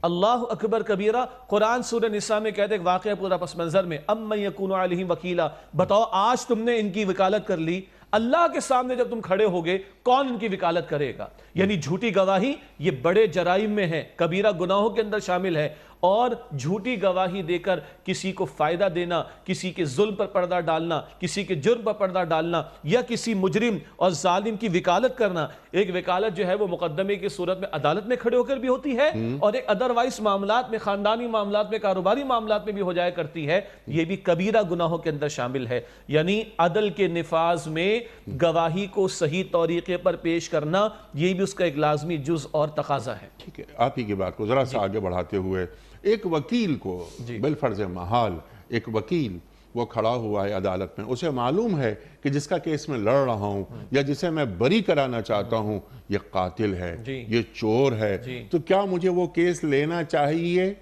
اللہ اکبر کبیرہ، قرآن سورہ نساء میں کہتے ہیں ایک واقعہ پورا پس منظر میں، اَمَّن یَکُونُ عَلَیْہِمْ وَکِیلًا، بتاؤ آج تم نے ان کی وکالت کر لی، اللہ کے سامنے جب تم کھڑے ہوگے کون ان کی وکالت کرے گا؟ یعنی جھوٹی گواہی یہ بڑے جرائم میں ہے، کبیرہ گناہوں کے اندر شامل ہے، اور جھوٹی گواہی دے کر کسی کو فائدہ دینا، کسی کے ظلم پر پردہ ڈالنا، کسی کے جرم پر پردہ ڈالنا یا کسی مجرم اور ظالم کی وکالت کرنا، ایک وکالت جو ہے وہ مقدمے کی صورت میں عدالت میں کھڑے ہو کر بھی ہوتی ہے اور ایک ادروائز معاملات میں، خاندانی معاملات میں، کاروباری معاملات میں بھی ہو جایا کرتی ہے، یہ بھی کبیرہ گناہوں کے اندر شامل ہے۔ یعنی عدل کے نفاذ میں گواہی کو صحیح طریقے پر پیش کرنا یہ بھی اس کا ایک لازمی جز اور تقاضا ہے۔ ٹھیک ہے، آپ ہی کی بات کو ذرا سا آگے بڑھاتے ہوئے، ایک وکیل کو بالفرض محال ایک وکیل وہ کھڑا ہوا ہے عدالت میں، اسے معلوم ہے کہ جس کا کیس میں لڑ رہا ہوں یا جسے میں بری کرانا چاہتا ہوں یہ قاتل ہے، یہ چور ہے، تو کیا مجھے وہ کیس لینا چاہیے؟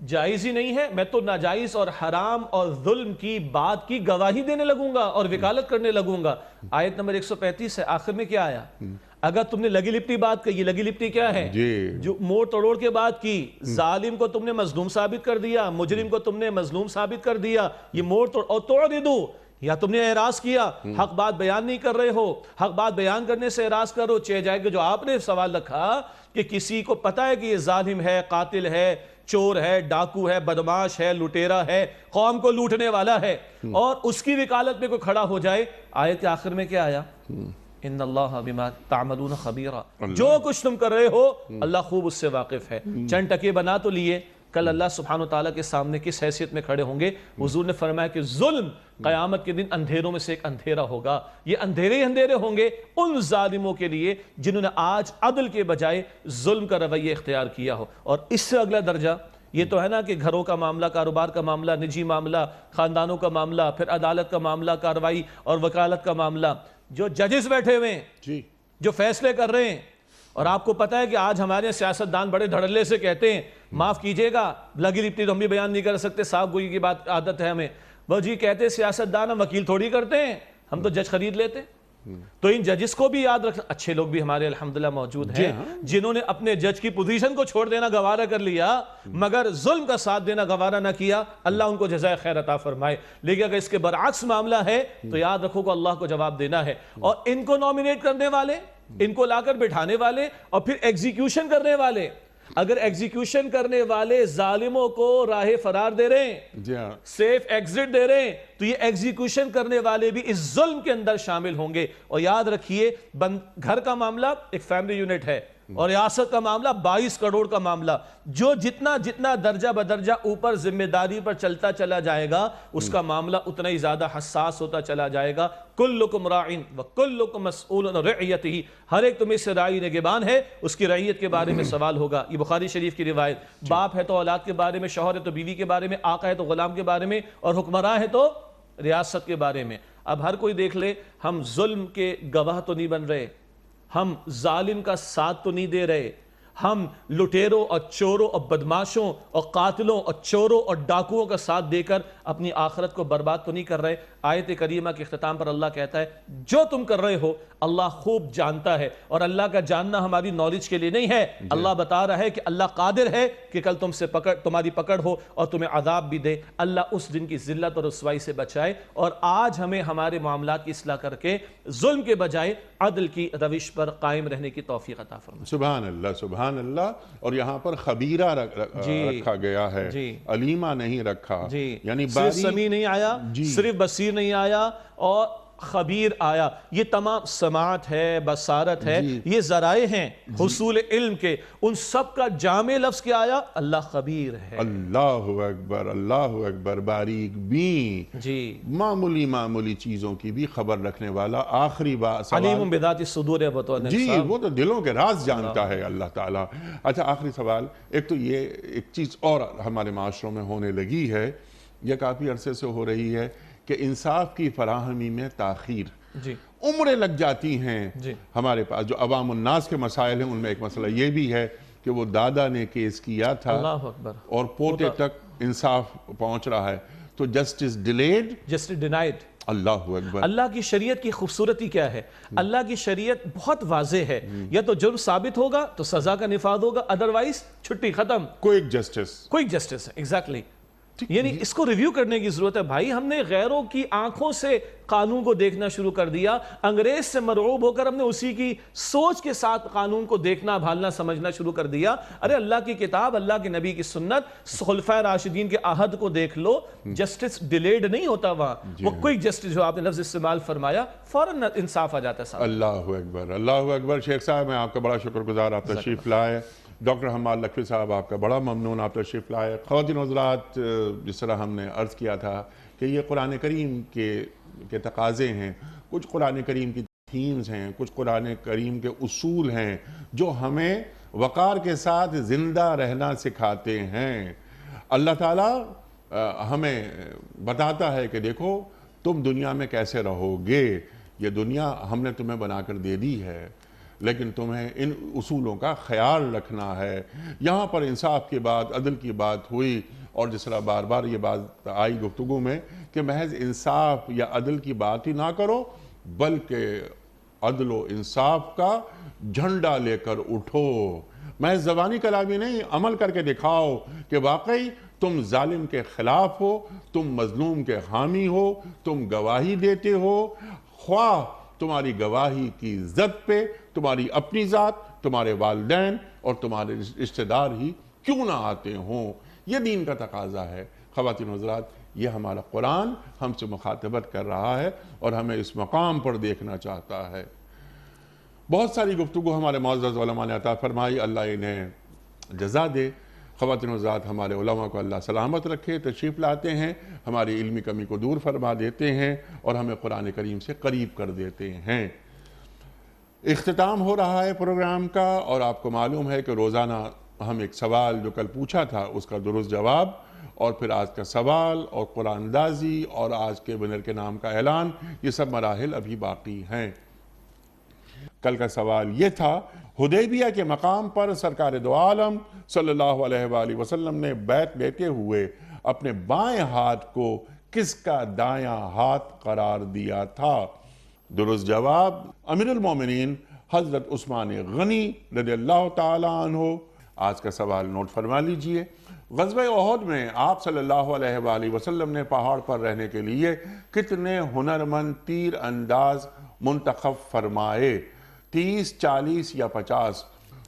جائز ہی نہیں ہے، میں تو ناجائز اور حرام اور ظلم کی بات کی گواہی دینے لگوں گا اور وکالت کرنے لگوں گا۔ آیت نمبر 135 ہے، آخر میں کیا آیا؟ اگر تم نے لگی لپٹی بات کہی، یہ لگی لپٹی کیا ہے؟ جو موڑ توڑ کے بات کی، ظالم کو تم نے مظلوم ثابت کر دیا، مجرم کو تم نے مظلوم ثابت کر دیا، یہ موڑ توڑ، اور توڑ دے دو، یا تم نے اعراض کیا، حق بات بیان نہیں کر رہے ہو، حق بات بیان کرنے سے اعراض کرو، چہ جائے گا۔ جو آپ نے سوال رکھا کہ کسی کو پتا ہے کہ یہ ظالم ہے، قاتل ہے، چور ہے، ڈاکو ہے، بدماش ہے، لٹیرا ہے، قوم کو لوٹنے والا ہے، اور اس کی وکالت میں کوئی کھڑا ہو جائے، آیت کے آخر میں کیا آیا؟ ان اللہ بما تعملون خبیرا، جو کچھ تم کر رہے ہو اللہ خوب اس سے واقف ہے۔ چند ٹکے بنا تو لیے، کل اللہ سبحانہ وتعالیٰ کے سامنے کس حیثیت میں کھڑے ہوں گے؟ حضور نے فرمایا کہ ظلم قیامت کے دن اندھیروں میں سے ایک اندھیرا ہوگا، یہ اندھیرے ہی اندھیرے ہوں گے ان ظالموں کے لیے جنہوں نے آج عدل کے بجائے ظلم کا رویہ اختیار کیا ہو۔ اور اس سے اگلا درجہ یہ تو ہے نا کہ گھروں کا معاملہ، کاروبار کا معاملہ، نجی معاملہ، خاندانوں کا معاملہ، پھر عدالت کا معاملہ، کارروائی اور وکالت کا معاملہ، جو ججز بیٹھے ہوئے ہیں جو فیصلے کر رہے ہیں، اور آپ کو پتا ہے کہ آج ہمارے سیاستدان بڑے دھڑلے سے کہتے ہیں، معاف کیجئے گا لگی لپٹی تو ہم بھی بیان نہیں کر سکتے، صاف گوئی کی بات عادت ہے ہمیں، وہ جی کہتے ہیں سیاستدان ہم وکیل تھوڑی کرتے ہیں، ہم تو جج خرید لیتے ہیں۔ تو ان ججز کو بھی یاد رکھنا، اچھے لوگ بھی ہمارے الحمدللہ موجود ہیں جنہوں نے اپنے جج کی پوزیشن کو چھوڑ دینا گوارا کر لیا مگر ظلم کا ساتھ دینا گوارا نہ کیا، اللہ ان کو جزائے خیر عطا فرمائے۔ لیکن اگر اس کے برعکس معاملہ ہے تو یاد رکھو کہ اللہ کو جواب دینا ہے، اور ان کو نومینیٹ کرنے والے، ان کو لا کر بٹھانے والے اور پھر ایگزیکیوشن کرنے والے، اگر ایگزیکیوشن کرنے والے ظالموں کو راہ فرار دے رہے ہیں، سیف ایگزٹ دے رہے ہیں، تو یہ ایگزیکیوشن کرنے والے بھی اس ظلم کے اندر شامل ہوں گے۔ اور یاد رکھیے گھر کا معاملہ ایک فیملی یونٹ ہے، اور ریاست کا معاملہ 22 کروڑ کا معاملہ، جو جتنا جتنا درجہ بدرجہ اوپر ذمہ داری پر چلتا چلا جائے گا اس کا معاملہ اتنا ہی زیادہ حساس ہوتا چلا جائے گا۔ کلکم راعٍ وکلکم مسئول عن رعیتہ، ہر ایک تمہیں سے راعی نگہبان ہے، اس کی رعیت کے بارے میں سوال ہوگا۔ یہ بخاری شریف کی روایت، باپ ہے تو اولاد کے بارے میں، شوہر ہے تو بیوی کے بارے میں، آقا ہے تو غلام کے بارے میں، اور حکمراں ہے تو ریاست کے بارے میں۔ اب ہر کوئی دیکھ لے، ہم ظلم کے گواہ تو نہیں بن رہے، ہم ظالم کا ساتھ تو نہیں دے رہے، ہم لٹیروں اور چوروں اور بدماشوں اور قاتلوں اور چوروں اور ڈاکوؤں کا ساتھ دے کر اپنی آخرت کو برباد تو نہیں کر رہے۔ آیت کریمہ کے اختتام پر اللہ کہتا ہے جو تم کر رہے ہو اللہ خوب جانتا ہے، اور اللہ کا جاننا ہماری نالج کے لیے نہیں ہے، اللہ بتا رہا ہے کہ اللہ قادر ہے کہ کل تم سے تمہاری پکڑ ہو اور تمہیں عذاب بھی دے۔ اللہ اس دن کی ذلت اور رسوائی سے بچائے، اور آج ہمیں ہمارے معاملات کی اصلاح کر کے ظلم کے بجائے عدل کی روش پر قائم رہنے کی توفیق عطا فرمائے۔ سبحان اللہ، سبحان اللہ۔ اور یہاں پر خبیرہ رکھا گیا ہے، علیمہ نہیں رکھا، یعنی صرف سمیع نہیں آیا، صرف بصیر نہیں آیا، اور خبیر آیا۔ یہ تمام سماعت ہے، بصارت ہے، یہ ذرائع ہیں حصول علم کے، ان سب کا جامع لفظ کیا آیا؟ اللہ خبیر ہے۔ اللہ اکبر، اللہ اکبر، باریک بین، معمولی معمولی چیزوں کی بھی خبر رکھنے والا۔ آخری بات، علیم بذات الصدور ہے بطور جی، وہ تو دلوں کے راز جانتا ہے اللہ تعالیٰ۔ اچھا، آخری سوال، ایک تو یہ ایک چیز اور ہمارے معاشروں میں ہونے لگی ہے، یہ کافی عرصے سے ہو رہی ہے کہ انصاف کی فراہمی میں تاخیر، عمریں لگ جاتی ہیں۔ ہمارے پاس جو عوام الناس کے مسائل ہیں ان میں ایک مسئلہ یہ بھی ہے کہ وہ دادا نے کیس کیا تھا اور پوتے تک انصاف پہنچ رہا ہے، تو جسٹس ڈیلیڈ، جسٹس ڈینائڈ۔ اللہ اکبر۔ اللہ کی شریعت کی خوبصورتی کیا ہے؟ اللہ کی شریعت بہت واضح ہے، یا تو جرم ثابت ہوگا تو سزا کا نفاذ ہوگا، ادروائز چھٹی ختم۔ کوئک جسٹس، کوئک جسٹس ہے، ایگزیکٹلی۔ یعنی اس کو ریویو کرنے کی ضرورت ہے بھائی۔ ہم نے غیروں کی آنکھوں سے قانون کو دیکھنا شروع کر دیا، انگریز سے مرعوب ہو کر ہم نے اسی کی سوچ کے ساتھ قانون کو دیکھنا، بھالنا، سمجھنا شروع کر دیا۔ ارے اللہ کی کتاب، اللہ کے نبی کی سنت، خلفائے راشدین کے عہد کو دیکھ لو، جسٹس ڈیلیڈ نہیں ہوتا وہاں، وہ کوئی جسٹس جو آپ نے لفظ استعمال فرمایا، فوراً انصاف آ جاتا ہے صاحب۔ اللہ اکبر، اللہ اکبر۔ شیخ صاحب، میں آپ کا بڑا شکر گزار، آپ تشریف لائے۔ ڈاکٹر حماد لکھوی صاحب، آپ کا بڑا ممنون، آپ تشریف لائے۔ خواتین حضرات، جس طرح ہم نے عرض کیا تھا کہ یہ قرآن کریم کے تقاضے ہیں، کچھ قرآن کریم کی تھیمز ہیں، کچھ قرآن کریم کے اصول ہیں جو ہمیں وقار کے ساتھ زندہ رہنا سکھاتے ہیں۔ اللہ تعالیٰ ہمیں بتاتا ہے کہ دیکھو تم دنیا میں کیسے رہو گے، یہ دنیا ہم نے تمہیں بنا کر دے دی ہے، لیکن تمہیں ان اصولوں کا خیال رکھنا ہے۔ یہاں پر انصاف کی بات، عدل کی بات ہوئی، اور جس طرح بار بار یہ بات آئی گفتگو میں کہ محض انصاف یا عدل کی بات ہی نہ کرو، بلکہ عدل و انصاف کا جھنڈا لے کر اٹھو۔ محض زبانی کلامی نہیں، عمل کر کے دکھاؤ کہ واقعی تم ظالم کے خلاف ہو، تم مظلوم کے حامی ہو، تم گواہی دیتے ہو، خواہ تمہاری گواہی کی ضد پہ تمہاری اپنی ذات، تمہارے والدین اور تمہارے رشتہ دار ہی کیوں نہ آتے ہوں۔ یہ دین کا تقاضا ہے۔ خواتین حضرات، یہ ہمارا قرآن ہم سے مخاطبت کر رہا ہے اور ہمیں اس مقام پر دیکھنا چاہتا ہے۔ بہت ساری گفتگو ہمارے معزز علماء نے عطا فرمائی، اللہ انہیں جزا دے۔ خواتین حضرات، ہمارے علماء کو اللہ سلامت رکھے، تشریف لاتے ہیں، ہماری علمی کمی کو دور فرما دیتے ہیں اور ہمیں قرآن کریم سے قریب کر دیتے ہیں۔ اختتام ہو رہا ہے پروگرام کا، اور آپ کو معلوم ہے کہ روزانہ ہم ایک سوال جو کل پوچھا تھا اس کا درست جواب، اور پھر آج کا سوال اور قرآن اندازی اور آج کے ونر کے نام کا اعلان، یہ سب مراحل ابھی باقی ہیں۔ کل کا سوال یہ تھا، حدیبیہ کے مقام پر سرکار دو عالم صلی اللہ علیہ وآلہ وسلم نے بیعت لیتے ہوئے اپنے بائیں ہاتھ کو کس کا دایاں ہاتھ قرار دیا تھا؟ درست جواب امیر المومنین حضرت عثمان غنی رضی اللہ تعالی عنہ۔ آج کا سوال نوٹ فرما لیجئے۔ غزوہ احد میں آپ صلی اللہ علیہ وآلہ وسلم نے پہاڑ پر رہنے کے لیے کتنے ہنرمند تیر انداز منتخب فرمائے؟ 30، 40 یا 50؟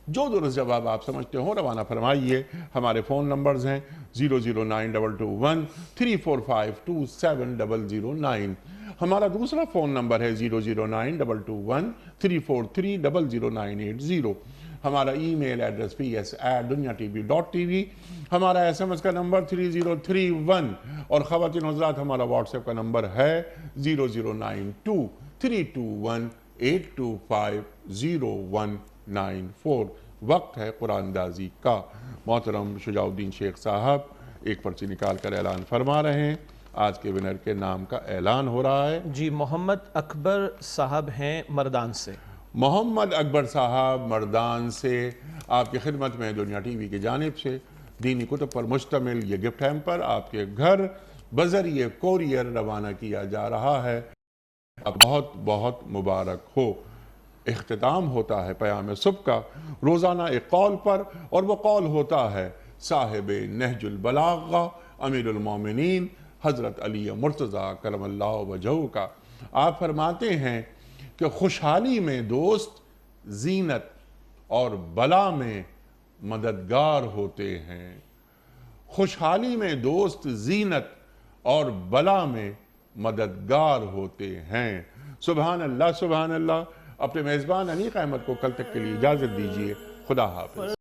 جو درست جواب آپ سمجھتے ہو روانہ فرمائیے۔ ہمارے فون نمبرز ہیں 0092213452709، ہمارا دوسرا فون نمبر ہے 009221343009880۔ ہمارا ای میل ایڈریس ps@dunyatv.tv، ہمارا SMS کا نمبر 3031، اور خواتین حضرات ہمارا واٹس ایپ کا نمبر ہے 0092-321-825-0194۔ وقت ہے قرآن اندازی کا۔ محترم شجاع الدین شیخ صاحب ایک پرچی نکال کر اعلان فرما رہے ہیں، آج کے ونر کے نام کا اعلان ہو رہا ہے۔ جی محمد اکبر صاحب ہیں مردان سے۔ محمد اکبر صاحب مردان سے آپ کی خدمت میں دنیا ٹی وی کی جانب سے دینی کتب پر مشتمل یہ گفٹ ہیمپر آپ کے گھر بذریعہ کوریئر روانہ کیا جا رہا ہے۔ اب بہت بہت مبارک ہو۔ اختتام ہوتا ہے پیام صبح کا روزانہ ایک قول پر، اور وہ قول ہوتا ہے صاحب نہج البلاغہ امیر المومنین حضرت علی مرتضیٰ کرم اللہ وجہہ کا۔ آپ فرماتے ہیں کہ خوشحالی میں دوست زینت اور بلا میں مددگار ہوتے ہیں۔ خوشحالی میں دوست زینت اور بلا میں مددگار ہوتے ہیں۔ سبحان اللہ سبحان اللہ۔ اپنے میزبان انیق احمد کو کل تک کے لیے اجازت دیجیے۔ خدا حافظ۔